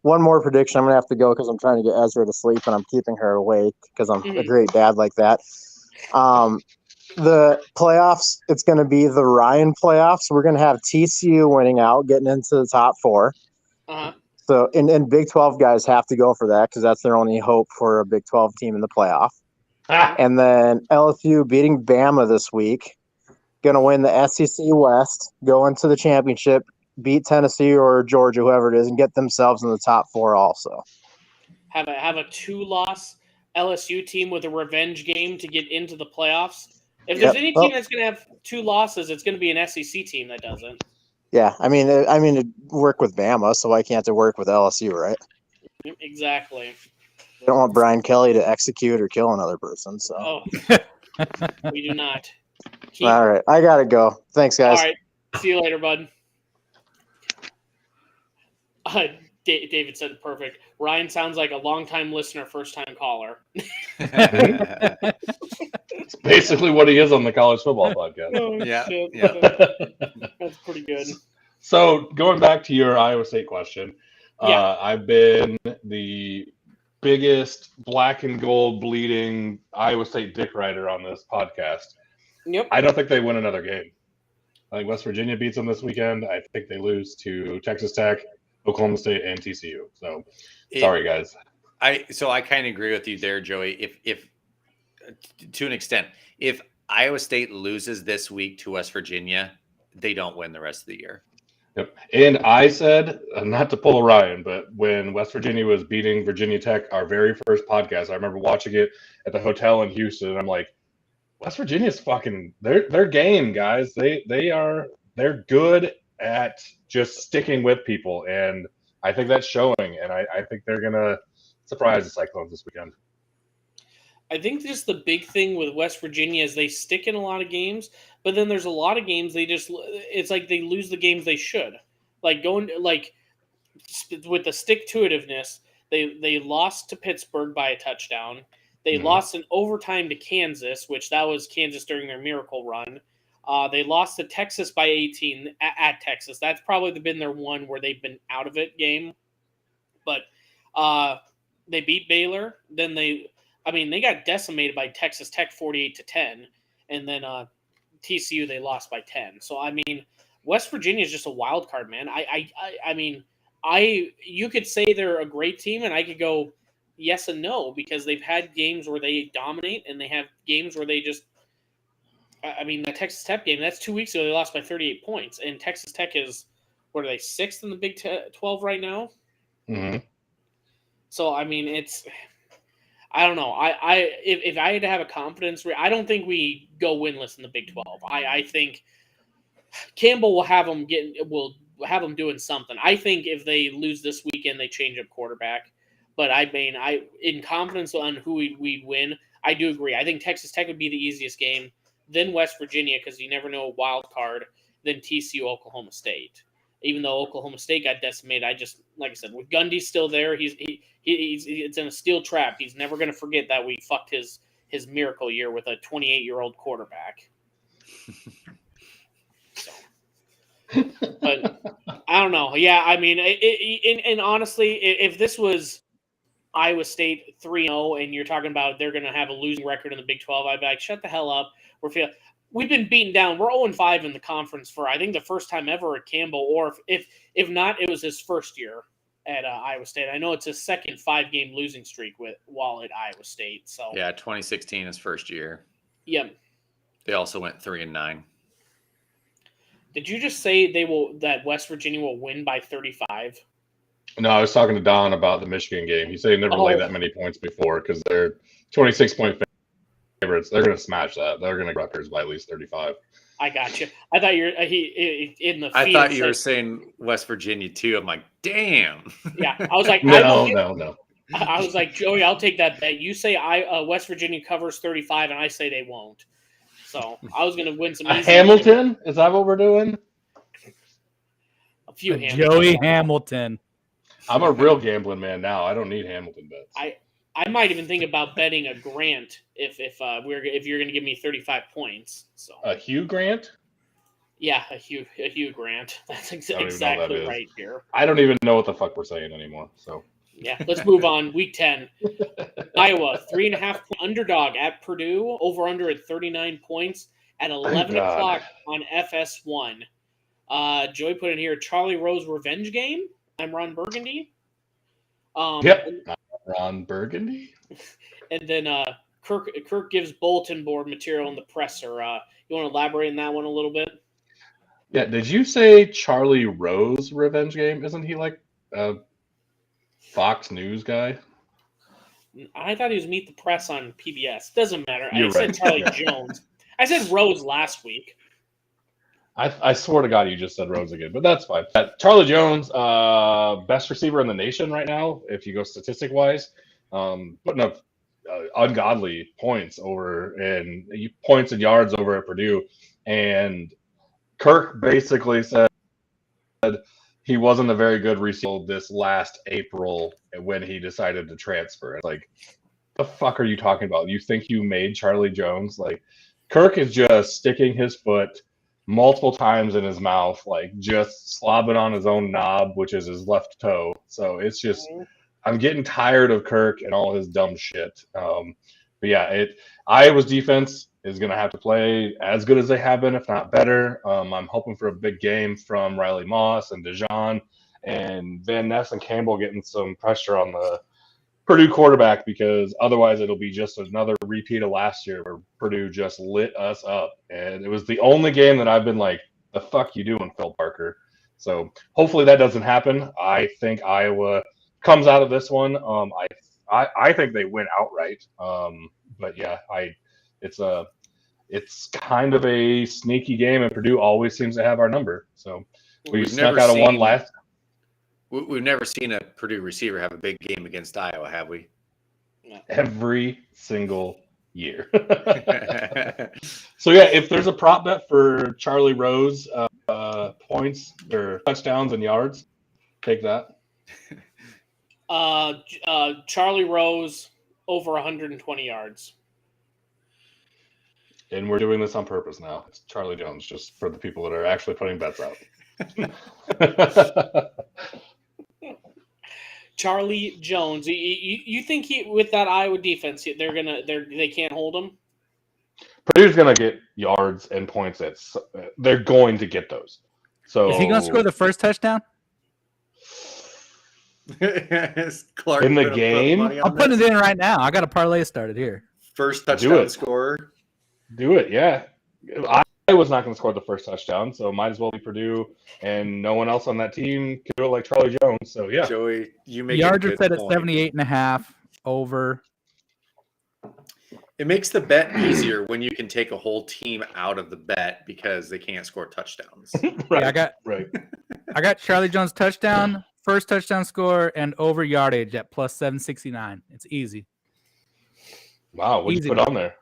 One more prediction. I'm gonna have to go because I'm trying to get Ezra to sleep, and I'm keeping her awake because I'm a great dad like that. The playoffs. It's gonna be the Ryan playoffs. We're gonna have TCU winning out, getting into the top 4. Uh-huh. So and Big 12 guys have to go for that because that's their only hope for a Big 12 team in the playoff. And then LSU beating Bama this week, gonna win the SEC West, go into the championship, beat Tennessee or Georgia, whoever it is, and get themselves in the top 4 also. Have a 2-loss LSU team with a revenge game to get into the playoffs. If there's any team that's going to have 2 losses, it's going to be an SEC team that doesn't. Yeah, I mean, it work with Bama, so why can't it work with LSU, right? Exactly. They don't want Brian Kelly to execute or kill another person. So. Oh, we do not. All right, I gotta go. Thanks, guys. All right, see you later, bud. David said perfect. Ryan sounds like a long-time listener, first-time caller. It's basically what he is on the college football podcast. Oh, Yeah, shit. yeah. That's pretty good. So going back to your Iowa State question, Yeah. I've been the biggest black and gold bleeding Iowa State dick rider on this podcast. Yep. I don't think they win another game. I think West Virginia beats them this weekend. I think they lose to Texas Tech, Oklahoma State, and TCU. So sorry, guys. I kind of agree with you there, Joey. If to an extent, if Iowa State loses this week to West Virginia, they don't win the rest of the year. Yep. And I said, not to pull a Ryan, but when West Virginia was beating Virginia Tech, our very first podcast, I remember watching it at the hotel in Houston. And I'm like, West Virginia's fucking they're game, guys. They're good at just sticking with people, and I think that's showing. And I think they're gonna surprise the Cyclones this weekend. I think just the big thing with West Virginia is they stick in a lot of games, but then there's a lot of games it's like they lose the games they should. Like with the stick-to-itiveness, they lost to Pittsburgh by a touchdown. They lost in overtime to Kansas, which that was Kansas during their miracle run. They lost to Texas by 18 at Texas. That's probably been their one where they've been out of it game. But they beat Baylor. Then they got decimated by Texas Tech 48-10, and then TCU they lost by 10. So I mean, West Virginia is just a wild card, man. You could say they're a great team, and I could go yes and no because they've had games where they dominate, and they have games where they just. I mean, the Texas Tech game, that's 2 weeks ago. They lost by 38 points, and Texas Tech is, what are they, 6th in the Big 12 right now? Mm-hmm. So I mean, I don't know. If I had to have a confidence, I don't think we go winless in the Big 12. I think Campbell will have them doing something. I think if they lose this weekend, they change up quarterback. But I mean, in confidence on who we'd win, I do agree. I think Texas Tech would be the easiest game, then West Virginia because you never know a wild card, then TCU, Oklahoma State. Even though Oklahoma State got decimated, like I said, with Gundy still there, he's it's in a steel trap. He's never going to forget that we fucked his miracle year with a 28-year-old quarterback. So, but I don't know. Yeah, I mean, and honestly, if this was Iowa State 3-0 and you're talking about they're going to have a losing record in the Big 12, I'd be like, shut the hell up. We've been beaten down. We're 0-5 in the conference for, I think, the first time ever at Campbell, or if not, it was his first year at Iowa State. I know it's his second 5-game losing streak while at Iowa State. So yeah, 2016 his first year. Yeah. They also went 3-9. Did you just say that West Virginia will win by 35? No, I was talking to Don about the Michigan game. He said he never laid that many points before because they're 26-point favorites. They're going to smash that. They're going to Rutgers by at least 35. I got you. I thought I thought you were saying West Virginia too. I'm like, damn. Yeah, I was like, no. I was like, Joey, I'll take that bet. You say West Virginia covers 35, and I say they won't. So I was going to win some. Hamilton? Is that what we're doing? A few Joey Hamilton. I'm a real gambling man now. I don't need Hamilton bets. I might even think about betting a Grant if you're going to give me 35 points. So a Hugh Grant? Yeah, a Hugh Grant. That's exactly right here. I don't even know what the fuck we're saying anymore. So yeah, let's move on. Week 10, Iowa 3.5 underdog at Purdue. Over under at 39 points at 11 o'clock on FS1. Joey put in here Charlie Rose revenge game. I'm Ron Burgundy. Yep. Ron Burgundy. And then Kirk gives bulletin board material in the presser. You want to elaborate on that one a little bit? Yeah. Did you say Charlie Rose revenge game? Isn't he like a Fox News guy? I thought he was Meet the Press on PBS. Doesn't matter. You're I said Charlie Jones. I said Rose last week. I swear to God, you just said Rose again, but that's fine. Charlie Jones, best receiver in the nation right now, if you go statistic wise, putting up ungodly points and yards over at Purdue. And Kirk basically said he wasn't a very good receiver this last April when he decided to transfer. It's like, the fuck are you talking about? You think you made Charlie Jones? Like, Kirk is just sticking his foot multiple times in his mouth, like just slobbing on his own knob, which is his left toe. So it's just, I'm getting tired of Kirk and all his dumb shit. But yeah, Iowa's defense is going to have to play as good as they have been, if not better. I'm hoping for a big game from Riley Moss and DeJean and Van Ness and Campbell getting some pressure on the Purdue quarterback, because otherwise it'll be just another repeat of last year where Purdue just lit us up. And it was the only game that I've been like, the fuck you doing, Phil Parker? So hopefully that doesn't happen. I think Iowa comes out of this one. I think they win outright. But yeah, it's kind of a sneaky game, and Purdue always seems to have our number. So we snuck out of one last. We've never seen a Purdue receiver have a big game against Iowa, have we? Every single year. So yeah, if there's a prop bet for Charlie Rose points or touchdowns and yards, take that. Charlie Rose over 120 yards. And we're doing this on purpose now. It's Charlie Jones, just for the people that are actually putting bets out. Charlie Jones. You think with that Iowa defense, they can't hold him? Purdue's gonna get yards and points. They're going to get those. So is he gonna score the first touchdown Clark in the game? I'm putting it in right now. I got a parlay started here. First touchdown scorer. Do it, yeah. Iowa's not going to score the first touchdown, so might as well be Purdue, and no one else on that team can do it like Charlie Jones. So yeah, Joey, you make yards a are good set at point. 78.5 over. It makes the bet easier when you can take a whole team out of the bet because they can't score touchdowns. Right. Yeah, I got Charlie Jones touchdown, first touchdown score, and over yardage at plus 769. It's easy. Wow, what did you put on there?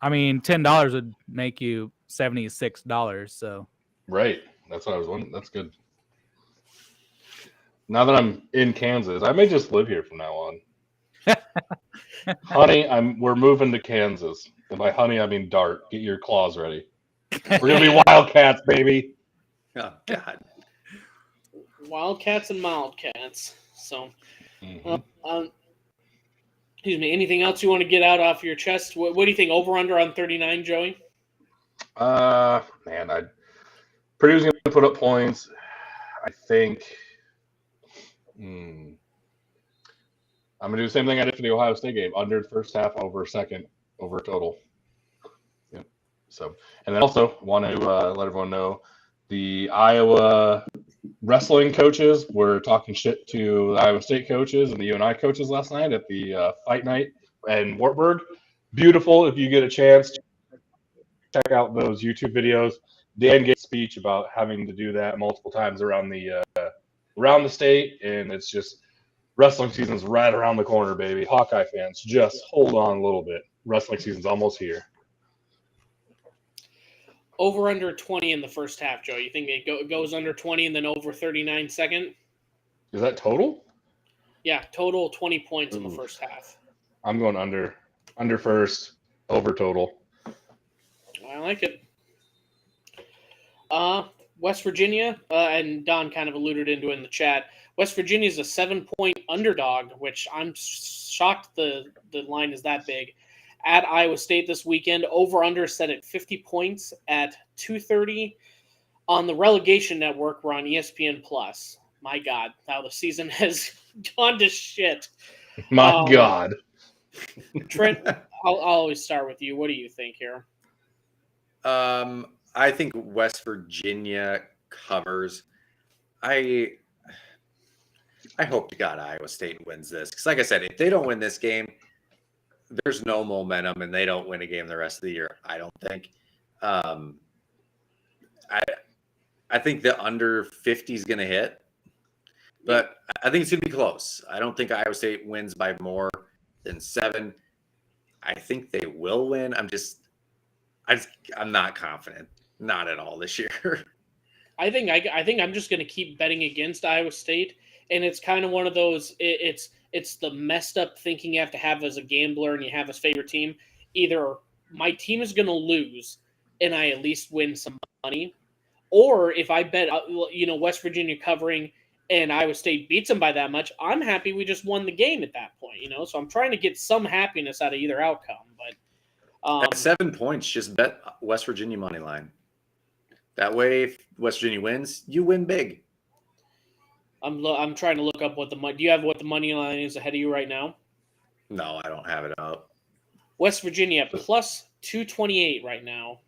I mean, $10 would make you $76. So right, that's what I was wondering. That's good. Now that I'm in Kansas, I may just live here from now on. Honey, we're moving to Kansas. And by honey, I mean Dart. Get your claws ready. We're gonna be Wildcats, baby. Oh God. Wildcats and Mildcats. So, excuse me. Anything else you want to get out off your chest? What do you think? Over under on 39, Joey? Man, Purdue's gonna put up points. I think. I'm gonna do the same thing I did for the Ohio State game: under first half, over second, over total. Yep. So, and then also want to let everyone know the Iowa wrestling coaches were talking shit to the Iowa State coaches and the UNI coaches last night at the fight night in Wartburg. Beautiful. If you get a chance, check out those YouTube videos. Dan gave a speech about having to do that multiple times around the state, and it's just wrestling season's right around the corner, baby. Hawkeye fans, just hold on a little bit. Wrestling season's almost here. Over under 20 in the first half, Joe. You think it goes under 20 and then over 39 second? Is that total? Yeah, total 20 points in the first half. I'm going under first, over total. I like it. West Virginia, and Don kind of alluded into in the chat. West Virginia is a 7-point underdog, which I'm shocked the line is that big. At Iowa State this weekend, over-under set at 50 points at 2:30 on the relegation network. We're on ESPN+. My God, how the season has gone to shit. My God. Trent, I'll always start with you. What do you think here? I think West Virginia covers. I hope to God Iowa State wins this. Because like I said, if they don't win this game, there's no momentum, and they don't win a game the rest of the year. I don't think. I think the under 50 is going to hit, but I think it's going to be close. I don't think Iowa State wins by more than 7. I think they will win. I'm not confident, not at all this year. I think I'm just going to keep betting against Iowa State, and it's kind of one of those. It's the messed up thinking you have to have as a gambler, and you have a favorite team. Either my team is going to lose, and I at least win some money, or if I bet West Virginia covering and Iowa State beats them by that much, I'm happy we just won the game at that point. So I'm trying to get some happiness out of either outcome. But at 7 points, just bet West Virginia money line. That way, if West Virginia wins, you win big. I'm trying to look up what do you have what the money line is ahead of you right now? No, I don't have it up. West Virginia plus 228 right now.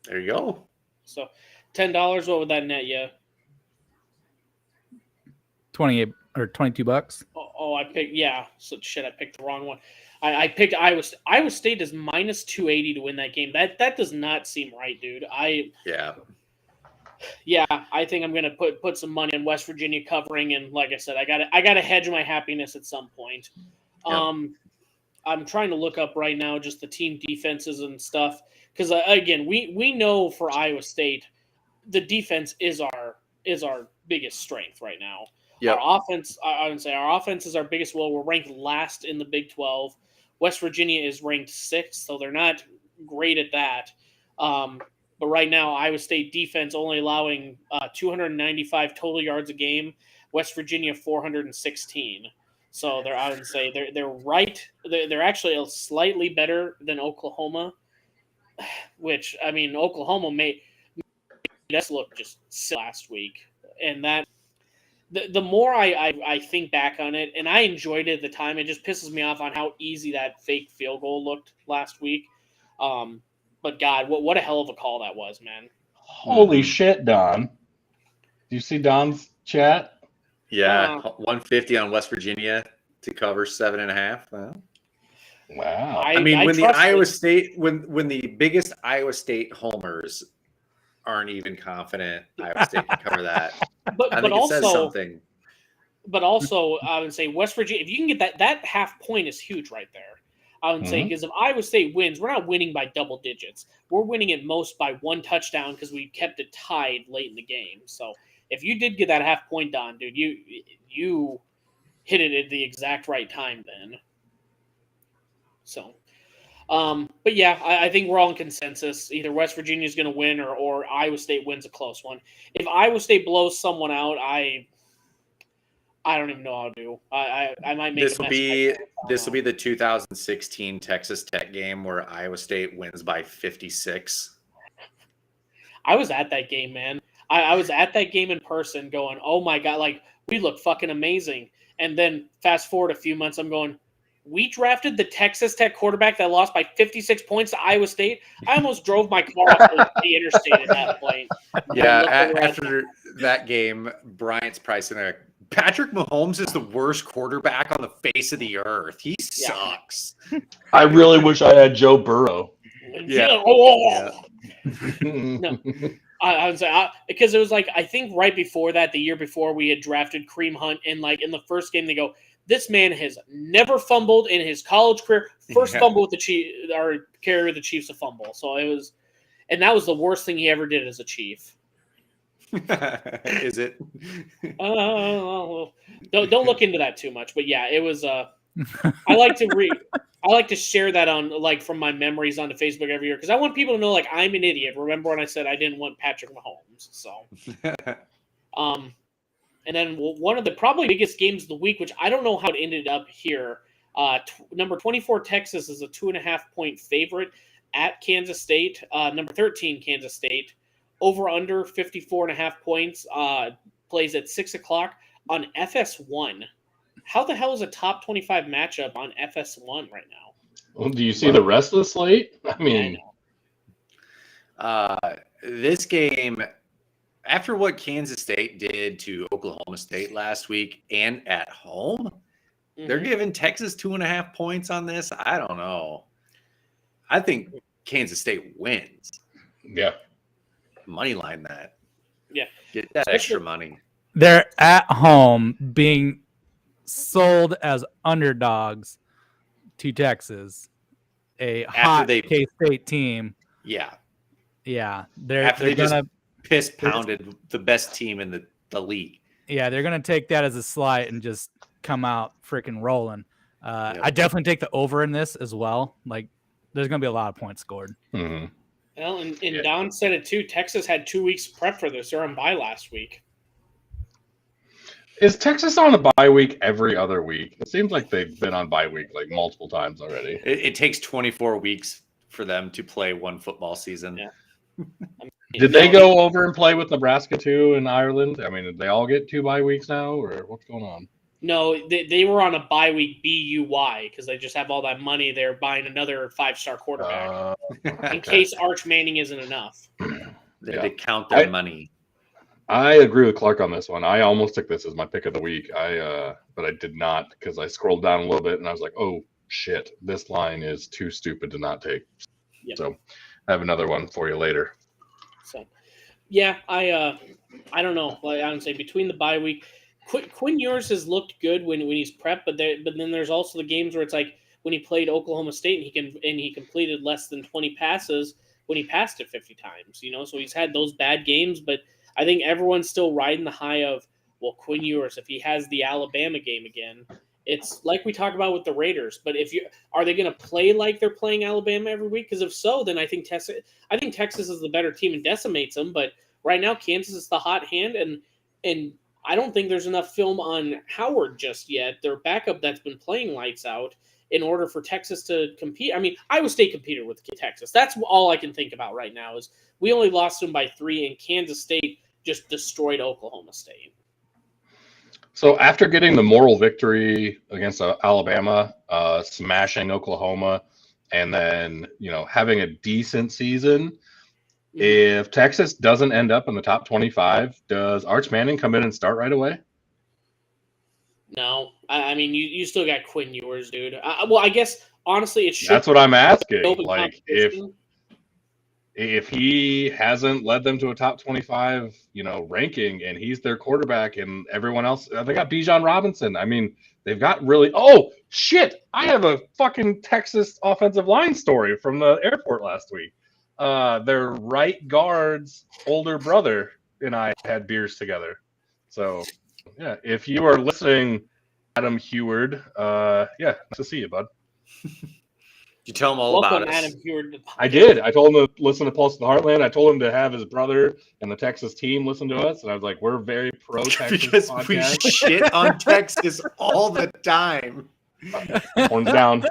There you go. So $10. What would that net you? 28 or $22. Oh, I picked So shit, I picked the wrong one. I picked Iowa. Iowa State is minus 280 to win that game. That does not seem right, dude. Yeah, I think I'm gonna put some money on West Virginia covering, and like I said, I gotta hedge my happiness at some point. Yep. I'm trying to look up right now just the team defenses and stuff because again, we know for Iowa State, the defense is our biggest strength right now. Yep. Our offense, I would say, our offense is our biggest. Well, we're ranked last in the Big 12. West Virginia is ranked 6th, so they're not great at that. But right now, Iowa State defense only allowing 295 total yards a game. West Virginia 416. So I would say they're right. They're actually slightly better than Oklahoma, which I mean Oklahoma made us look just silly last week, and that. The more I think back on it, and I enjoyed it at the time, it just pisses me off on how easy that fake field goal looked last week. But God, what a hell of a call that was, man! Holy shit, Don! Do you see Don's chat? Yeah, 150 on West Virginia to cover 7.5. Wow! I mean, when the Iowa State, when the biggest Iowa State homers aren't even confident Iowa State can cover that. I think it says something. But also, I would say West Virginia, if you can get that half point is huge right there. I would say because if Iowa State wins, we're not winning by double digits. We're winning at most by 1 touchdown because we kept it tied late in the game. So if you did get that half point, Don, dude, you hit it at the exact right time then. So. But yeah, I think we're all in consensus. Either West Virginia is going to win or Iowa State wins a close one. If Iowa State blows someone out, I don't even know how to do. I might make this will be the 2016 Texas Tech game where Iowa State wins by 56. I was at that game, man. I was at that game in person, going, "Oh my god, like we look fucking amazing." And then fast forward a few months, I'm going. We drafted the Texas Tech quarterback that lost by 56 points to Iowa State. I almost drove my car off the interstate at that point. Yeah, after that game, Bryant's pricing there. Patrick Mahomes is the worst quarterback on the face of the earth. He sucks. I really wish I had Joe Burrow. Yeah. No. I would say because it was like I think right before that, the year before, we had drafted Kareem Hunt, and like in the first game, they go. This man has never fumbled in his college career. First fumble with the Chiefs, or carry the Chiefs a fumble. So it was, and that was the worst thing he ever did as a Chief. Is it? Don't look into that too much. But yeah, it was. I like to share that on like from my memories onto Facebook every year because I want people to know like I'm an idiot. Remember when I said I didn't want Patrick Mahomes? So, And then one of the probably biggest games of the week, which I don't know how it ended up here. Number 24, Texas is a 2.5-point favorite at Kansas State. Number 13, Kansas State. Over under 54.5 points. Plays at 6 o'clock on FS1. How the hell is a top 25 matchup on FS1 right now? Well, do you see the rest of the slate? I mean, this game... After what Kansas State did to Oklahoma State last week and at home, They're giving Texas 2.5 points on this. I don't know. I think Kansas State wins. Yeah. Money line that. Yeah. Get that extra money. They're at home being sold as underdogs to Texas, a hot K-State team. Yeah. Yeah. They're gonna just piss pounded the best team in the league. Yeah, they're gonna take that as a slight and just come out freaking rolling. I definitely take the over in this as well. Like, there's gonna be a lot of points scored. Mm-hmm. Well, and Don said it too. Texas had 2 weeks prep for this. They're on bye last week. Is Texas on a bye week every other week? It seems like they've been on bye week like multiple times already. It takes 24 weeks for them to play one football season. Yeah. Did they go over and play with Nebraska too in Ireland? I mean, did they all get 2 bye weeks now, or what's going on? No, they were on a bye week BUY because they just have all that money. They're buying another 5-star quarterback in case Arch Manning isn't enough. They had to count their money. I agree with Clark on this one. I almost took this as my pick of the week. But I did not because I scrolled down a little bit and I was like, oh shit, this line is too stupid to not take. Yep. So I have another one for you later. So yeah, I don't know. Like I would say between the bye week, Quinn Ewers has looked good when he's prepped, but then there's also the games where it's like when he played Oklahoma State and he completed less than 20 passes when he passed it 50 times. So he's had those bad games, but I think everyone's still riding the high of, well, Quinn Ewers, if he has the Alabama game again, it's like we talk about with the Raiders. But are they going to play like they're playing Alabama every week? Because if so, then I think Texas is the better team and decimates them. But right now, Kansas is the hot hand, and I don't think there's enough film on Howard just yet, their backup that's been playing lights out, in order for Texas to compete. I mean, Iowa State competed with Texas. That's all I can think about right now is we only lost them by 3, and Kansas State just destroyed Oklahoma State. So after getting the moral victory against Alabama, smashing Oklahoma, and then having a decent season, if Texas doesn't end up in the top 25, does Arch Manning come in and start right away? No, I mean you still got Quinn Ewers, dude. Well, I guess honestly it should. That's what I'm asking. Like if he hasn't led them to a top 25, ranking, and he's their quarterback, and everyone else, they got Bijan Robinson. I mean, they've got really. Oh shit! I have a fucking Texas offensive line story from the airport last week. Their right guard's older brother and I had beers together. So, yeah, if you are listening, Adam Heward, nice to see you, bud. You tell him all about us. Adam Heward. I did. I told him to listen to Pulse of the Heartland. I told him to have his brother and the Texas team listen to us. And I was like, we're very pro-Texas because podcast. We shit on Texas all the time. Horns down.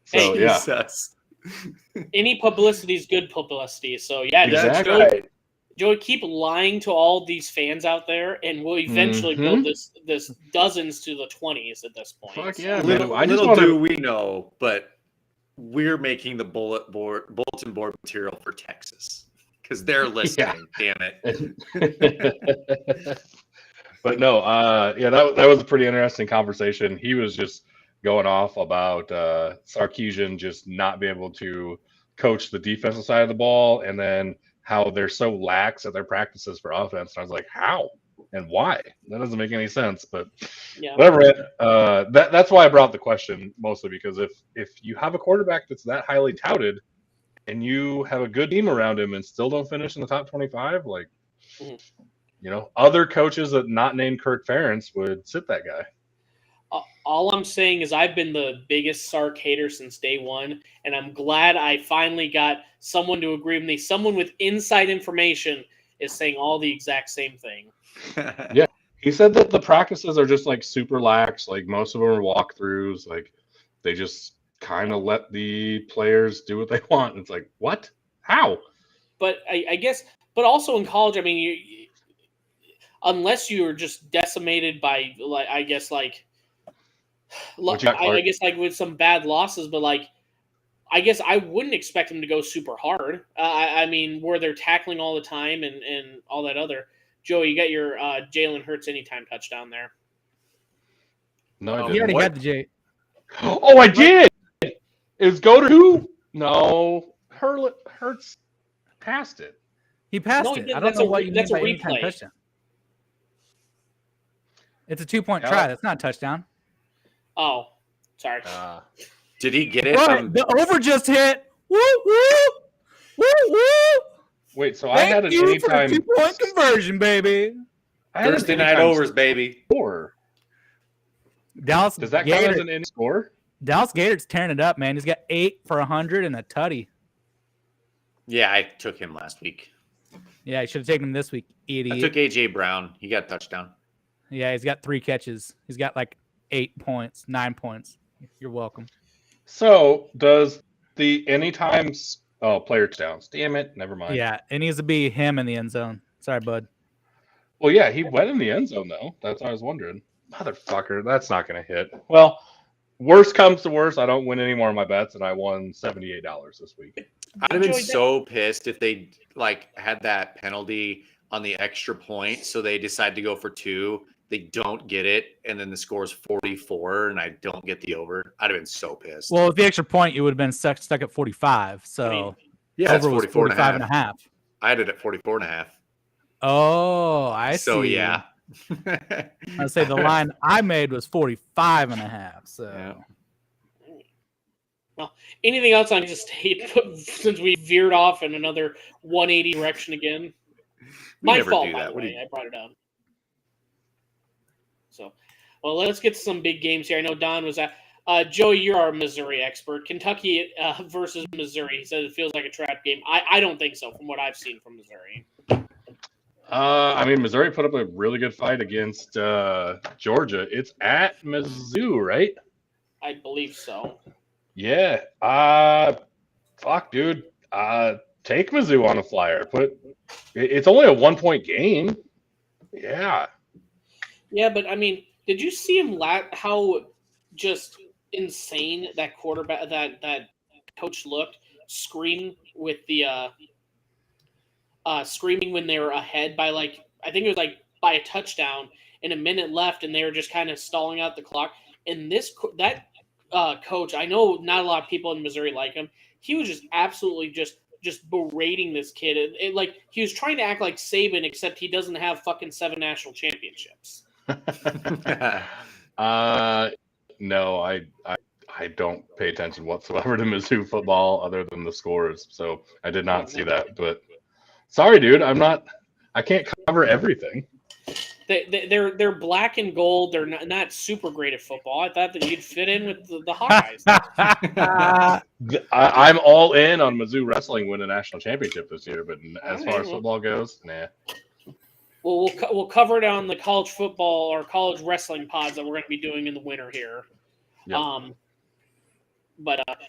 So, yeah. Any publicity is good publicity. So, yeah, exactly. Joey, keep lying to all these fans out there, and we'll eventually build this dozens to the 20s at this point. Fuck yeah, little do we know, but we're making the bulletin board material for Texas because they're listening. Yeah. Damn it! But no, that was a pretty interesting conversation. He was just going off about Sarkisian just not being able to coach the defensive side of the ball, and then how they're so lax at their practices for offense. And I was like, how and why? That doesn't make any sense. But whatever. That's why I brought up the question, mostly because if you have a quarterback that's that highly touted and you have a good team around him and still don't finish in the top 25, like, other coaches that not named Kirk Ferentz would sit that guy. All I'm saying is I've been the biggest Sark hater since day one, and I'm glad I finally got someone to agree with me. Someone with inside information is saying all the exact same thing. Yeah. He said that the practices are just like super lax. Like most of them are walkthroughs. Like they just kind of let the players do what they want. It's like, what? How? But I guess, but also in college, I mean, unless you're just decimated by, like, I guess with some bad losses, but I guess I wouldn't expect them to go super hard. I mean, where they're tackling all the time and all that other. Joey, you got your Jalen Hurts anytime touchdown there. No, I You didn't. already What? got the J. Oh, I did. Is Goater who? No, Hurts passed it. He passed No, he it. didn't. I don't That's know a what you mean that's a by anytime replay. touchdown. It's a 2-point Hell. try. That's not a touchdown. Oh, sorry. Did he get it? But the over just hit. Woo woo woo woo. Wait, so I had Thank an you for the anytime 2-point conversion, baby. I had an Thursday night anytime overs, baby. score. Dallas Does that count as Gator, an in score? Dallas Gator's tearing it up, man. He's got 8 for 100 and a tutty. Yeah, I took him last week. Yeah, he should have taken him this week, idiot. I took AJ Brown. He got a touchdown. Yeah, he's got 3 catches. He's got like 8 points, 9 points. You're welcome. So does the anytime player touchdowns? Damn it, never mind. Yeah, it needs to be him in the end zone. Sorry, bud. Well, yeah, he went in the end zone though. That's what I was wondering. Motherfucker, that's not going to hit. Well, worst comes to worst, I don't win any more of my bets, and I won $78 this week. I'd have been Enjoyed so pissed if they had that penalty on the extra point, so they decide to go for 2. They don't get it, and then the score is 44, and I don't get the over. I'd have been so pissed. Well, with the extra point, you would have been stuck at 45. So yeah, it's over was 44 and a half. I had it at 44 and a half. Oh, I see. So, yeah. I'd say the line I made was 45 and a half. So Yeah. Well, anything else on just hate since we veered off in another 180 direction again? My never fault, do by that. the What do way. you- I brought it up. So, well, let's get to some big games here. I know Don was at. Joey, you're our Missouri expert. Kentucky versus Missouri. He says it feels like a trap game. I don't think so from what I've seen from Missouri. I mean, Missouri put up a really good fight against Georgia. It's at Mizzou, right? I believe so. Yeah. Fuck, dude. Take Mizzou on a flyer. It's only a 1-point game. Yeah. Yeah, but I mean, did you see him how just insane that quarterback that coach looked screaming with the screaming when they were ahead by I think it was by a touchdown and a minute left, and they were just kind of stalling out the clock. And coach, I know not a lot of people in Missouri like him. He was just absolutely just berating this kid. He was trying to act like Saban, except he doesn't have fucking 7 national championships. No, I don't pay attention whatsoever to Mizzou football other than the scores. So I did not see that. But sorry, dude, I can't cover everything. They're black and gold. They're not super great at football. I thought that you'd fit in with the Hawkeyes. I'm all in on Mizzou wrestling win a national championship this year, but as far as football goes, nah. Well, we'll cover it on the college football or college wrestling pods that we're going to be doing in the winter here. Yep.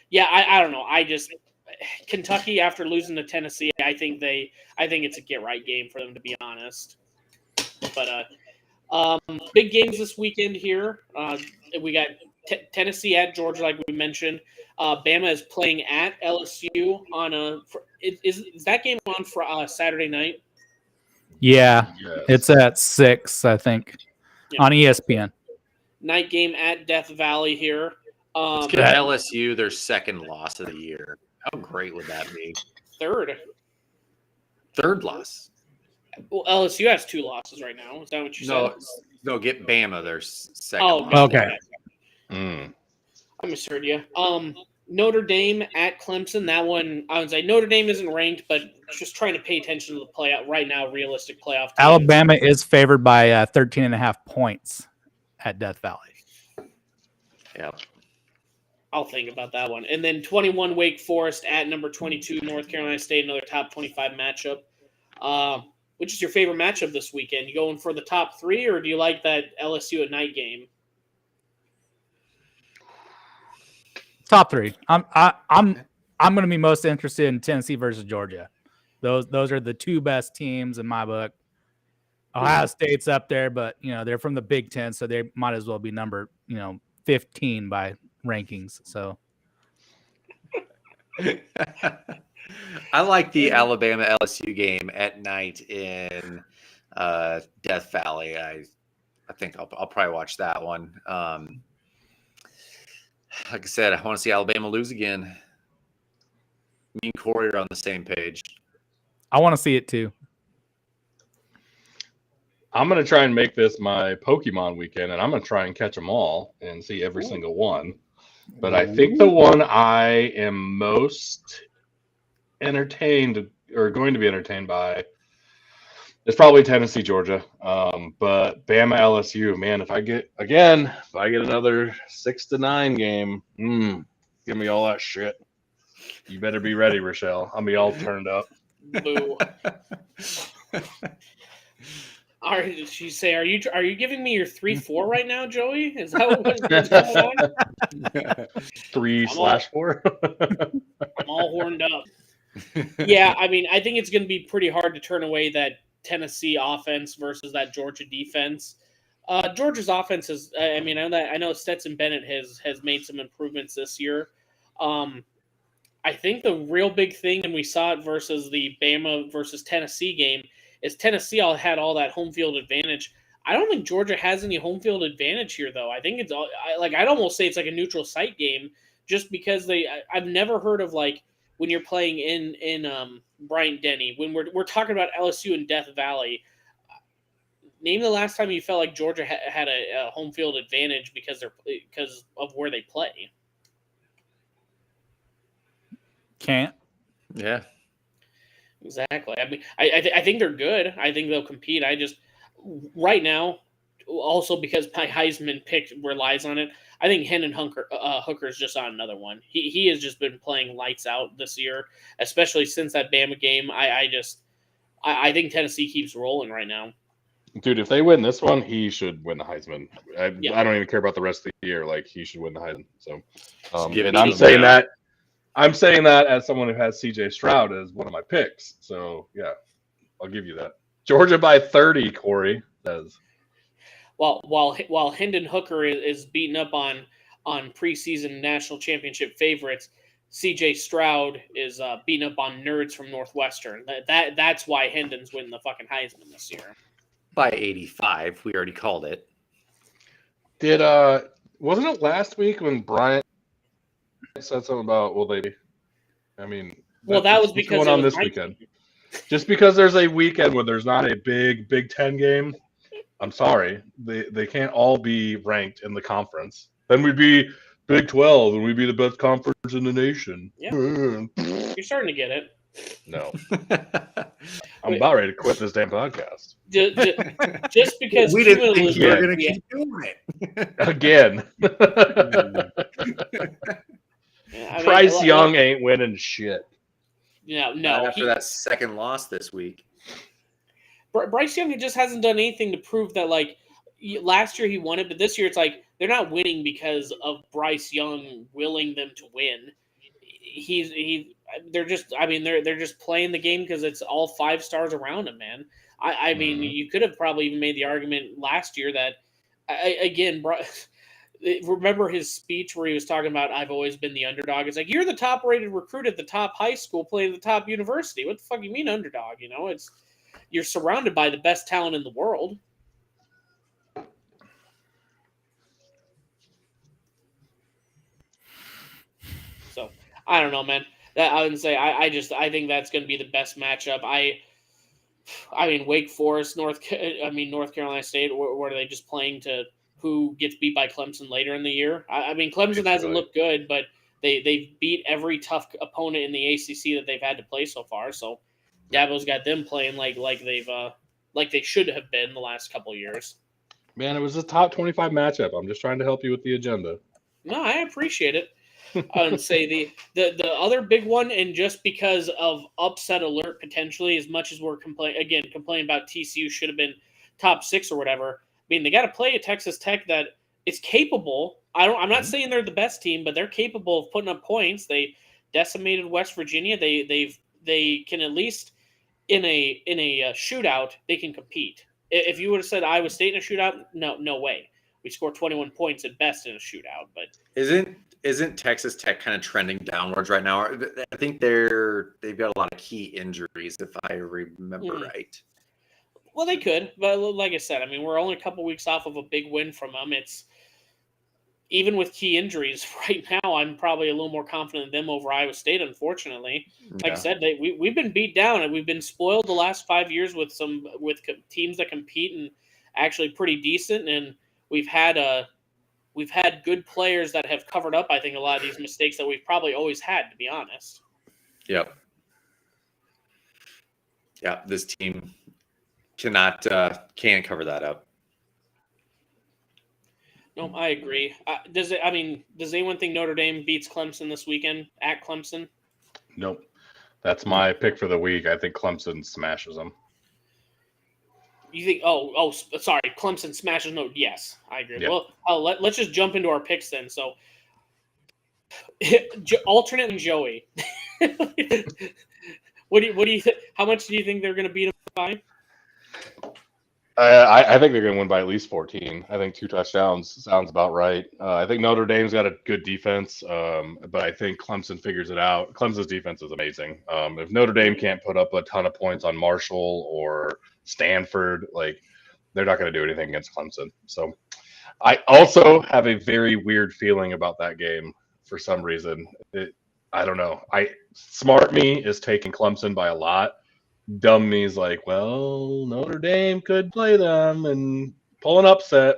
Yeah, I don't know. Kentucky after losing to Tennessee, I think it's a get right game for them, to be honest. But big games this weekend here. We got Tennessee at Georgia, like we mentioned. Bama is playing at LSU on is that game on for Saturday night? yeah, Yes. it's at 6, I think, on ESPN. Night game at Death Valley here. Let's give LSU their second loss of the year. How great would that be? Third loss. Well, LSU has 2 losses right now. Is that what you said? No, get Bama their second Oh, loss. Okay. I misheard you. Notre Dame at Clemson. That one, I would say Notre Dame isn't ranked, but just trying to pay attention to the playoff right now. Realistic playoff teams. Alabama is favored by 13.5 points at Death Valley. Yeah. I'll think about that one. And then 21 Wake Forest at number 22 North Carolina State. Another top 25 matchup. Which is your favorite matchup this weekend? You going for the top 3, or do you like that LSU at night game? Top 3. I'm going to be most interested in Tennessee versus Georgia. Those are the 2 best teams in my book. Ohio State's up there, but they're from the Big Ten, so they might as well be number 15 by rankings. So I like the Alabama LSU game at night in Death Valley. I I think I'll probably watch that one. Like I said, I want to see Alabama lose again. Me and Corey are on the same page. I want to see it too. I'm going to try and make this my Pokemon weekend, and I'm going to try and catch them all and see every single one. But I think the one I am most entertained or going to be entertained by is probably Tennessee, Georgia. But Bama, LSU, man, if I get another 6-9 game, give me all that shit. You better be ready, Rochelle. I'll be all turned up. Boo. She say, are you giving me your 3-4 right now, Joey? Is that what's going on? 3/4. I'm all horned up. Yeah, I mean, I think it's going to be pretty hard to turn away that Tennessee offense versus that Georgia defense. Georgia's offense is. I mean, I know Stetson Bennett has made some improvements this year. I think the real big thing, and we saw it versus the Bama versus Tennessee game, is Tennessee had all that home field advantage. I don't think Georgia has any home field advantage here, though. I think it's I'd almost say it's like a neutral site game, just because I've never heard of like when you're playing in Bryant Denny, when we're talking about LSU and Death Valley. Name the last time you felt like Georgia had a home field advantage because of where they play. Can't. Yeah. Exactly. I mean, I think they're good. I think they'll compete. I just right now, also because my Heisman pick relies on it, I think Hendon Hooker is just on another one. He has just been playing lights out this year, especially since that Bama game. I think Tennessee keeps rolling right now. Dude, if they win this one, he should win the Heisman. I don't even care about the rest of the year. Like, he should win the Heisman. So, and I'm saying that as someone who has CJ Stroud as one of my picks. So, yeah, I'll give you that. Georgia by 30, Corey says. Well, while Hendon Hooker is beating up on preseason national championship favorites, CJ Stroud is beating up on nerds from Northwestern. That's why Hendon's winning the fucking Heisman this year. By 85, we already called it. Wasn't it last week when Bryant said something about that was because going on this weekend. Just because there's a weekend where there's not a Big Ten game, I'm sorry, they can't all be ranked in the conference. Then we'd be Big 12 and we'd be the best conference in the nation. Yeah. You're starting to get it. No. I'm about ready to quit this damn podcast. Just because we didn't think you were going to keep doing it. Again. Bryce Young ain't winning shit. No. Not after that second loss this week. Bryce Young just hasn't done anything to prove that, like, last year he won it, but this year it's like they're not winning because of Bryce Young willing them to win. They're just playing the game because it's all 5 stars around him, man. I mean, you could have probably even made the argument last year that, again, remember his speech where he was talking about, I've always been the underdog. It's like, you're the top-rated recruit at the top high school playing at the top university. What the fuck you mean underdog? You know, you're surrounded by the best talent in the world. So, I don't know, man. I would say I think that's going to be the best matchup. I mean, Wake Forest, North Carolina State, where are they just playing to who gets beat by Clemson later in the year? I mean, Clemson hasn't looked good, but they've beat every tough opponent in the ACC that they've had to play so far. So Dabo's got them playing like they should have been the last couple of years. Man, it was a top 25 matchup. I'm just trying to help you with the agenda. No, I appreciate it. I would say the other big one, and just because of upset alert potentially, as much as we're complaining about TCU should have been top 6 or whatever. I mean, they got to play a Texas Tech that is capable. I'm not saying they're the best team, but they're capable of putting up points. They decimated West Virginia. They can at least in a shootout they can compete. If you would have said Iowa State in a shootout, no way. We scored 21 points at best in a shootout, but Isn't Texas Tech kind of trending downwards right now? I think they've got a lot of key injuries, if I remember right. Well, they could, but like I said, I mean, we're only a couple weeks off of a big win from them. It's even with key injuries right now, I'm probably a little more confident in them over Iowa State. Unfortunately, like I said, we've been beat down and we've been spoiled the last 5 years with teams that compete and actually pretty decent. And we've had good players that have covered up, I think, a lot of these mistakes that we've probably always had, to be honest. Yep. Yeah, this team can't cover that up. No, I agree. Does anyone think Notre Dame beats Clemson this weekend at Clemson? Nope. That's my pick for the week. I think Clemson smashes them. You think? Sorry, Clemson smashes. No, yes, I agree. Yep. Well, let's just jump into our picks then. So, alternate and Joey. What do you think? How much do you think they're going to beat them by? I think they're going to win by at least 14. I think 2 touchdowns sounds about right. I think Notre Dame's got a good defense, but I think Clemson figures it out. Clemson's defense is amazing. If Notre Dame can't put up a ton of points on Marshall or Stanford, they're not going to do anything against Clemson. So I also have a very weird feeling about that game for some reason. I don't know. Smart me is taking Clemson by a lot. Dumb me's like, well, Notre Dame could play them and pull an upset,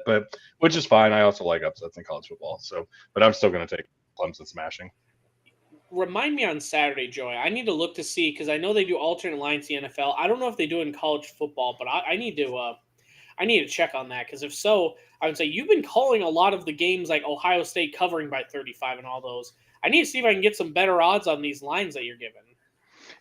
which is fine. I also like upsets in college football. But I'm still going to take Clemson smashing. Remind me on Saturday, Joey. I need to look to see because I know they do alternate lines in the NFL. I don't know if they do it in college football, but I need to check on that because if so, I would say you've been calling a lot of the games like Ohio State covering by 35 and all those. I need to see if I can get some better odds on these lines that you're giving.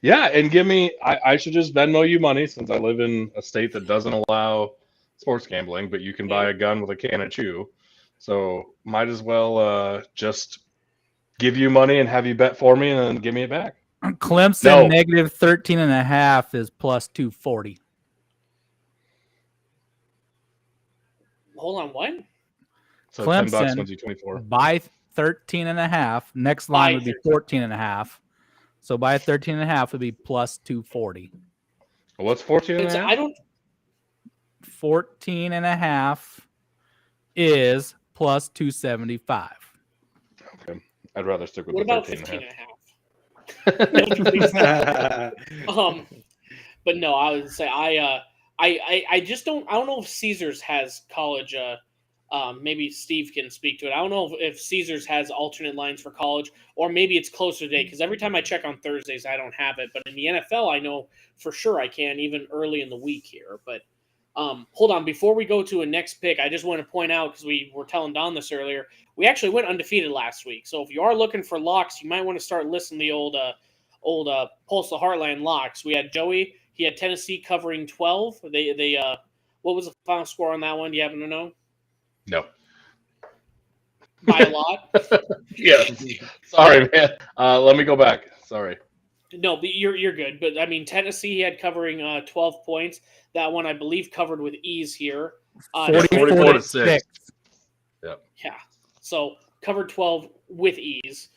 Yeah, and give me I should just Venmo you money since I live in a state that doesn't allow sports gambling, but you can buy a gun with a can of chew. So might as well just give you money and have you bet for me and then give me it back. Clemson negative 13.5 is plus 240. Hold on, what? So Clemson $10 wins you 24. By 13.5. Next line would be 14.5. So by 13.5 would be plus 240. What's 14.5? I don't. 14.5 is plus 275. Okay, I'd rather stick with what the about 15.5. But no, I would say I just don't. I don't know if Caesars has college. Maybe Steve can speak to it. I don't know if Caesars has alternate lines for college, or maybe it's closer today. Because every time I check on Thursdays, I don't have it. But in the NFL, I know for sure I can, even early in the week here. But hold on, before we go to a next pick, I just want to point out because we were telling Don this earlier, we actually went undefeated last week. So if you are looking for locks, you might want to start listening to the old Pulse the Heartland locks. We had Joey. He had Tennessee covering 12. They what was the final score on that one? Do you happen to know? No. By a lot? Yeah. Sorry, man. Let me go back. Sorry. No, but you're good. But I mean, Tennessee had covering 12 points. That one, I believe, covered with ease here. 44 to 6. Yeah. So covered 12 with ease.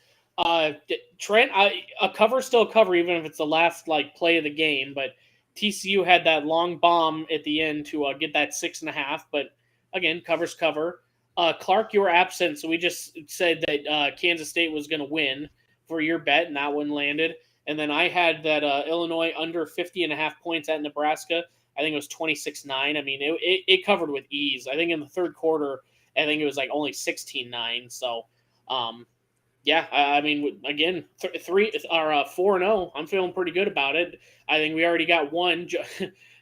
Trent, a cover still a cover, even if it's the last play of the game. But TCU had that long bomb at the end to get that 6.5. But again, cover's cover. Clark, you were absent, so we just said that Kansas State was going to win for your bet, and that one landed. And then I had that Illinois under 50.5 points at Nebraska. I think it was 26-9. I mean, it covered with ease. I think in the third quarter, I think it was only 16-9. So, yeah, I mean, again, 4-0. I'm feeling pretty good about it. I think we already got one.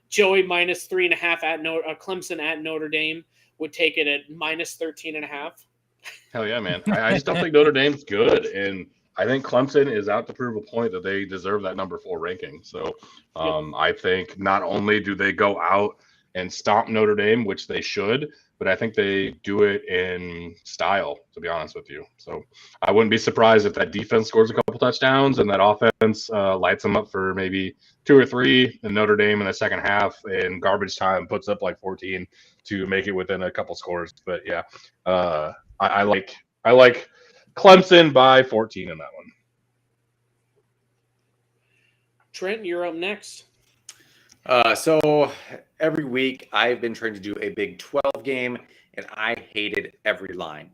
Joey minus 3.5 at Clemson at Notre Dame would take it at minus 13.5. Hell yeah, man. I just don't think Notre Dame's good. And I think Clemson is out to prove a point that they deserve that number 4 ranking. So I think not only do they go out and stomp Notre Dame, which they should, but I think they do it in style, to be honest with you. So I wouldn't be surprised if that defense scores a couple touchdowns and that offense lights them up for maybe 2 or 3 in Notre Dame in the second half and garbage time puts up 14 to make it within a couple scores. But yeah, I like Clemson by 14 in that one. Trent, you're up next. So every week I've been trying to do a Big 12 game, and I hated every line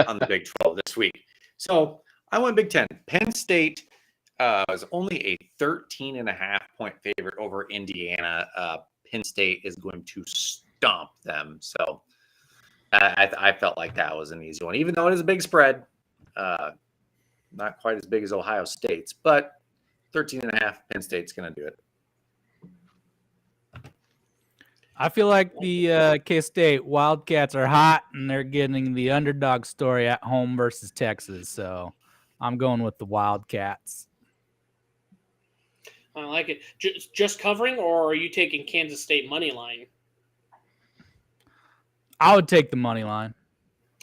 on the Big 12 this week. So I went Big 10. Penn State was only a 13.5-point favorite over Indiana. Penn State is going to stomp them. So I felt like that was an easy one, even though it is a big spread. Not quite as big as Ohio State's, but 13.5, Penn State's going to do it. I feel like the K-State Wildcats are hot, and they're getting the underdog story at home versus Texas. So I'm going with the Wildcats. I like it. Just covering, or are you taking Kansas State money line? I would take the money line.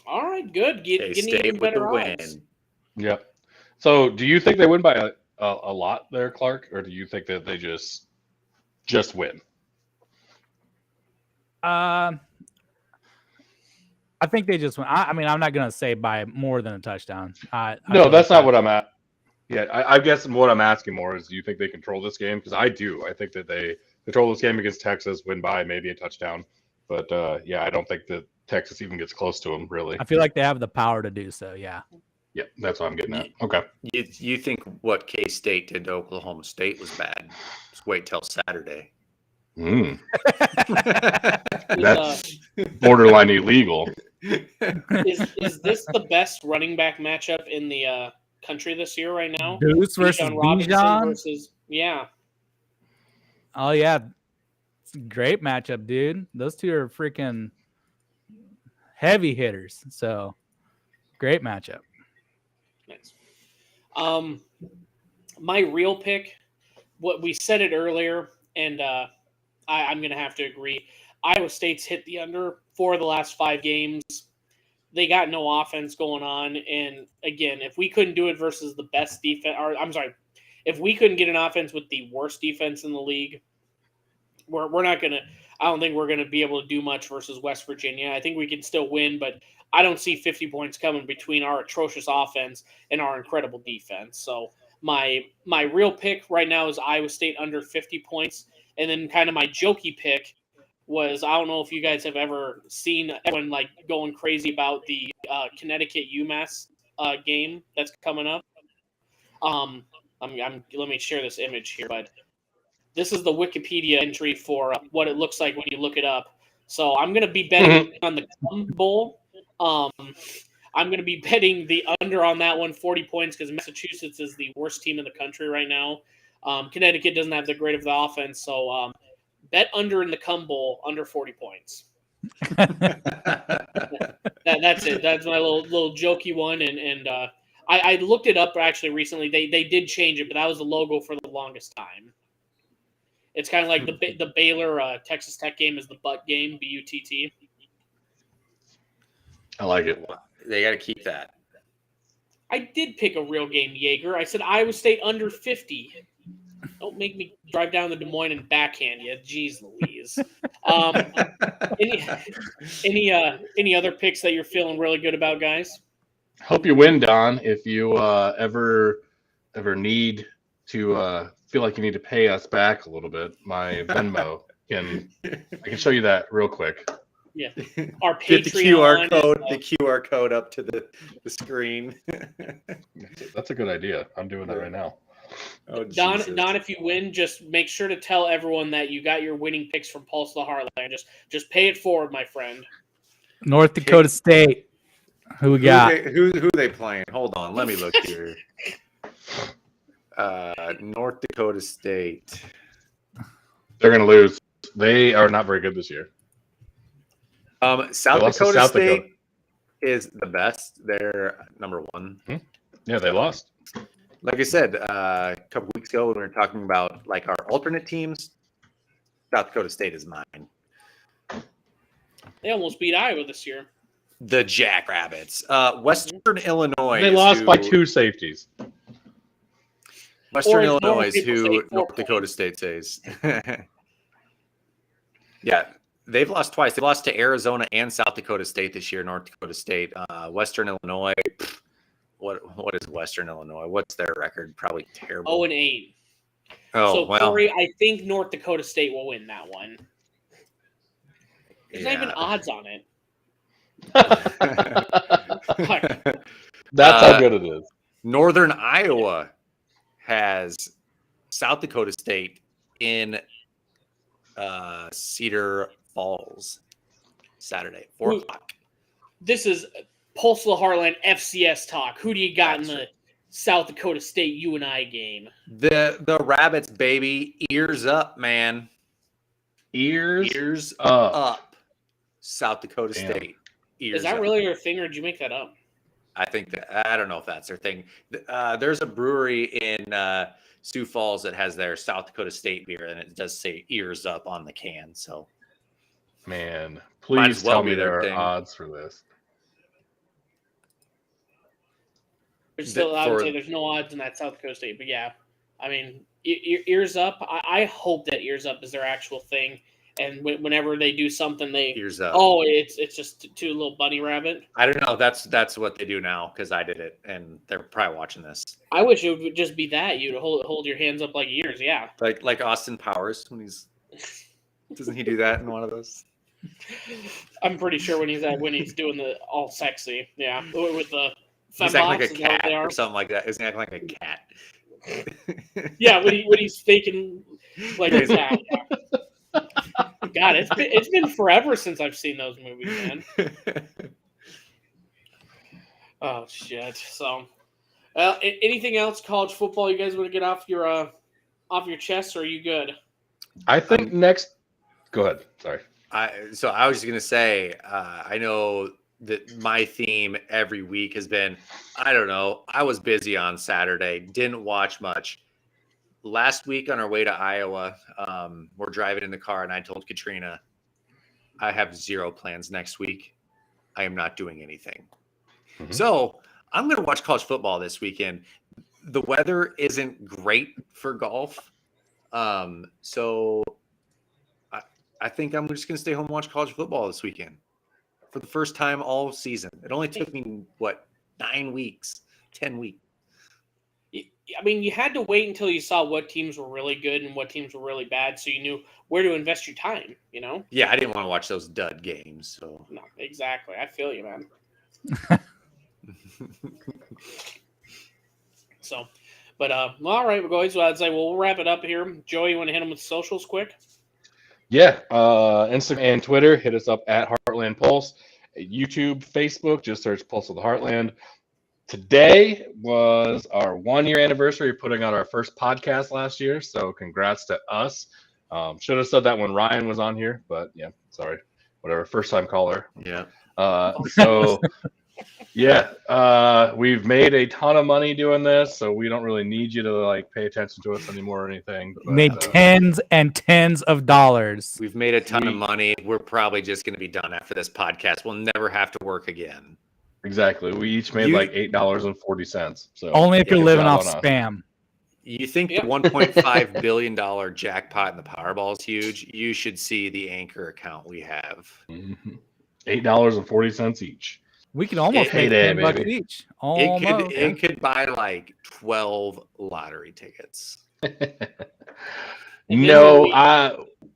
All right, good. Getting K-State even with the better win. odds. Yep. So, do you think they win by a lot there, Clark, or do you think that they just win? I think they just went. I mean, I'm not going to say by more than a touchdown. No, that's not what I'm at. Yeah, I guess what I'm asking more is, do you think they control this game? Because I do. I think that they control this game against Texas, win by maybe a touchdown. But yeah, I don't think that Texas even gets close to them, really. I feel like they have the power to do so. Yeah. Yeah, that's what I'm getting at. Okay. You think what K-State did to Oklahoma State was bad? Just wait till Saturday. That's borderline illegal. Is this the best running back matchup in the country this year right now? Deuce versus Bijan versus Oh yeah, it's a great matchup, dude. Those two are freaking heavy hitters. So great matchup. Nice. My real pick, what we said it earlier, and I'm going to have to agree. Iowa State's hit the under 4 of the last 5 games. They got no offense going on. And again, if we couldn't do it versus the best defense, or I'm sorry, if we couldn't get an offense with the worst defense in the league, we're not going to, I don't think we're going to be able to do much versus West Virginia. I think we can still win, but I don't see 50 points coming between our atrocious offense and our incredible defense. So my real pick right now is Iowa State under 50 points. And then kind of my jokey pick was, I don't know if you guys have ever seen everyone like going crazy about the Connecticut UMass game that's coming up. Let me share this image here, but this is the Wikipedia entry for what it looks like when you look it up. So I'm going to be betting on the Cum Bowl. I'm going to be betting the under on that one, 40 points, because Massachusetts is the worst team in the country right now. Connecticut doesn't have the great of the offense, so bet under in the Cum Bowl, under 40 points. That's it. That's my little jokey one, and I looked it up actually recently. They did change it, but that was the logo for the longest time. It's kind of like the Baylor Texas Tech game is the butt game, BUTT. I like it. They got to keep that. I did pick a real game, Jaeger. I said Iowa State under 50. Don't make me drive down to Des Moines and backhand you. Jeez Louise. Any other picks that you're feeling really good about, guys? Hope you win, Don. If you ever need to feel like you need to pay us back a little bit, my Venmo I can show you that real quick. Yeah, our Patreon. Get the QR code. The QR code up to the screen. That's a good idea. I'm doing that right now. Oh, Don, if you win, just make sure to tell everyone that you got your winning picks from Pulse of the Heartland. Just pay it forward, my friend. North Dakota State. Who we got? Who they playing? Hold on, let me look here. North Dakota State. They're going to lose. They are not very good this year. South Dakota State is the best. They're number 1. Yeah, they lost. Like I said a couple weeks ago when we were talking about like our alternate teams, South Dakota State is mine. They almost beat Iowa this year. The Jackrabbits. Western Illinois. They lost by 2 safeties. Western Illinois is who North Dakota State says. Yeah, they've lost twice. They lost to Arizona and South Dakota State this year. North Dakota State, Western Illinois. What is Western Illinois? What's their record? Probably terrible. 0-8. Oh, So, well. Corey, I think North Dakota State will win that one. There's not even odds on it. That's how good it is. Northern Iowa has South Dakota State in Cedar Falls Saturday, 4 o'clock. This is Pulse of the Heartland FCS talk. Who do you got in the South Dakota State UNI game? The Rabbits, baby. Ears up, man. Ears up. South Dakota State. Ears is that up. really their thing, or did you make that up? I think I don't know if that's their thing. There's a brewery in Sioux Falls that has their South Dakota State beer, and it does say "Ears Up" on the can. So, man, please tell me there are odds for this. There's still, I would say there's no odds in that South Dakota State, but yeah, I mean, Ears Up. I hope that Ears Up is their actual thing. And whenever they do something, they Ears Up. Oh, it's just two little bunny rabbit. I don't know. That's what they do now because I did it, and they're probably watching this. I wish it would just be that you'd hold your hands up like ears. Yeah, like Austin Powers when he's doesn't he do that in one of those? I'm pretty sure when he's doing the all sexy. Yeah, with the he's acting like a cat or something like that. He's acting like a cat. Yeah, when he's faking like a cat. Yeah. God, it's been forever since I've seen those movies, man. Oh shit! So, anything else college football you guys want to get off your chest, or are you good? I think next. Go ahead. Sorry. So I was just gonna say, I know that my theme every week has been, I don't know. I was busy on Saturday, didn't watch much. Last week on our way to Iowa, we're driving in the car, and I told Katrina, I have zero plans next week. I am not doing anything. Mm-hmm. So I'm going to watch college football this weekend. The weather isn't great for golf. So I think I'm just going to stay home and watch college football this weekend for the first time all season. It only took me, 9 weeks, 10 weeks. I mean, you had to wait until you saw what teams were really good and what teams were really bad, so you knew where to invest your time, you know? Yeah, I didn't want to watch those dud games. So no, exactly. I feel you, man. So, but all right, guys. Well, I'd say we'll wrap it up here. Joey, you want to hit them with socials quick? Yeah, Instagram and Twitter. Hit us up at Heartland Pulse. YouTube, Facebook. Just search Pulse of the Heartland. Today was our 1-year anniversary of putting out our first podcast last year, so congrats to us. Should have said that when Ryan was on here, but yeah, sorry. Whatever, first-time caller. Yeah. We've made a ton of money doing this, so we don't really need you to pay attention to us anymore or anything. But, made tens and tens of dollars. We've made a ton of money. We're probably just going to be done after this podcast. We'll never have to work again. Exactly. We each made $8.40. So only if you're living off spam. You think the $1.5 billion jackpot in the Powerball is huge? You should see the Anchor account we have. Mm-hmm. $8.40 each. We can almost make $10 each. Almost. It could buy 12 lottery tickets.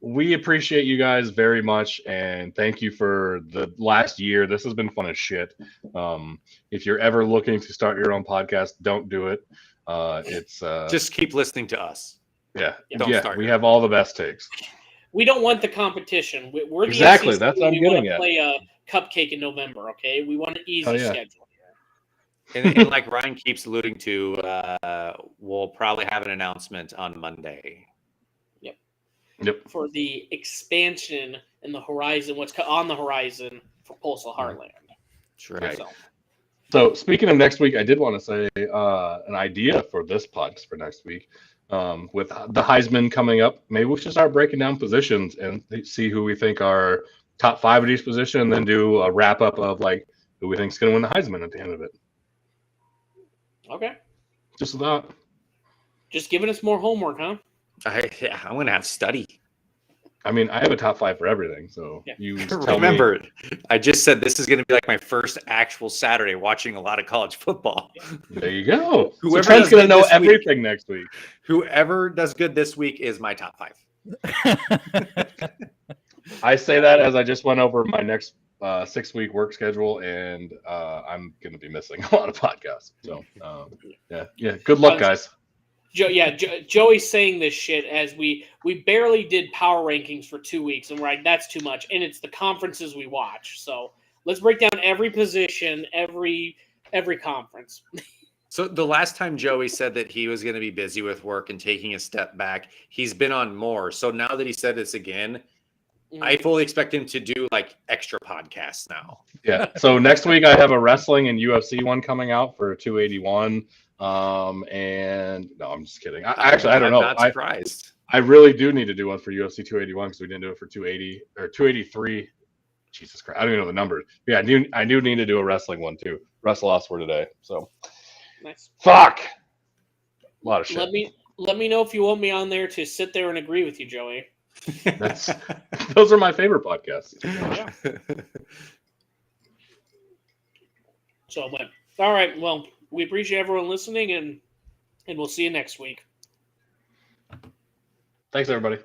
We appreciate you guys very much, and thank you for the last year. This has been fun as shit. If you're ever looking to start your own podcast, don't do it. It's just keep listening to us. Yeah. We have all the best takes. We don't want the competition. We're the exactly. SEC. That's what I'm getting at. Play a cupcake in November. Okay, we want an easy schedule. And like Ryan keeps alluding to, we'll probably have an announcement on Monday. Yep. For the expansion in the horizon, what's on the horizon for Postal Heartland. That's right. So speaking of next week, I did want to say an idea for this podcast for next week. With the Heisman coming up, maybe we should start breaking down positions and see who we think are top 5 at each position, and then do a wrap up of who we think is going to win the Heisman at the end of it. Okay. Just a thought. Just giving us more homework, huh? I'm going to have to study. I mean, I have a top 5 for everything. So Yeah. you tell Remember, me. I just said this is going to be like my first actual Saturday watching a lot of college football. There you go. So Whoever Trent's does going to good know this week- everything next week. Whoever does good this week is my top 5. I say that as I just went over my next 6-week work schedule, and I'm going to be missing a lot of podcasts. So, yeah. Good luck, guys. Joey's saying this shit as we barely did power rankings for 2 weeks, and we're like, that's too much. And it's the conferences we watch. So let's break down every position, every conference. So the last time Joey said that he was going to be busy with work and taking a step back, he's been on more. So now that he said this again, I fully expect him to do like extra podcasts now. Yeah. So next week I have a wrestling and UFC one coming out for 281. And no, I'm just kidding. I don't know. I'm not surprised. I really do need to do one for UFC 281 because we didn't do it for 280 or 283. Jesus Christ, I don't even know the numbers. Yeah, I do need to do a wrestling one too. Wrestle Us for today. So nice. Fuck. A lot of shit. Let me know if you want me on there to sit there and agree with you, Joey. Those are my favorite podcasts. Yeah. So, but all right. Well, we appreciate everyone listening, and we'll see you next week. Thanks, everybody.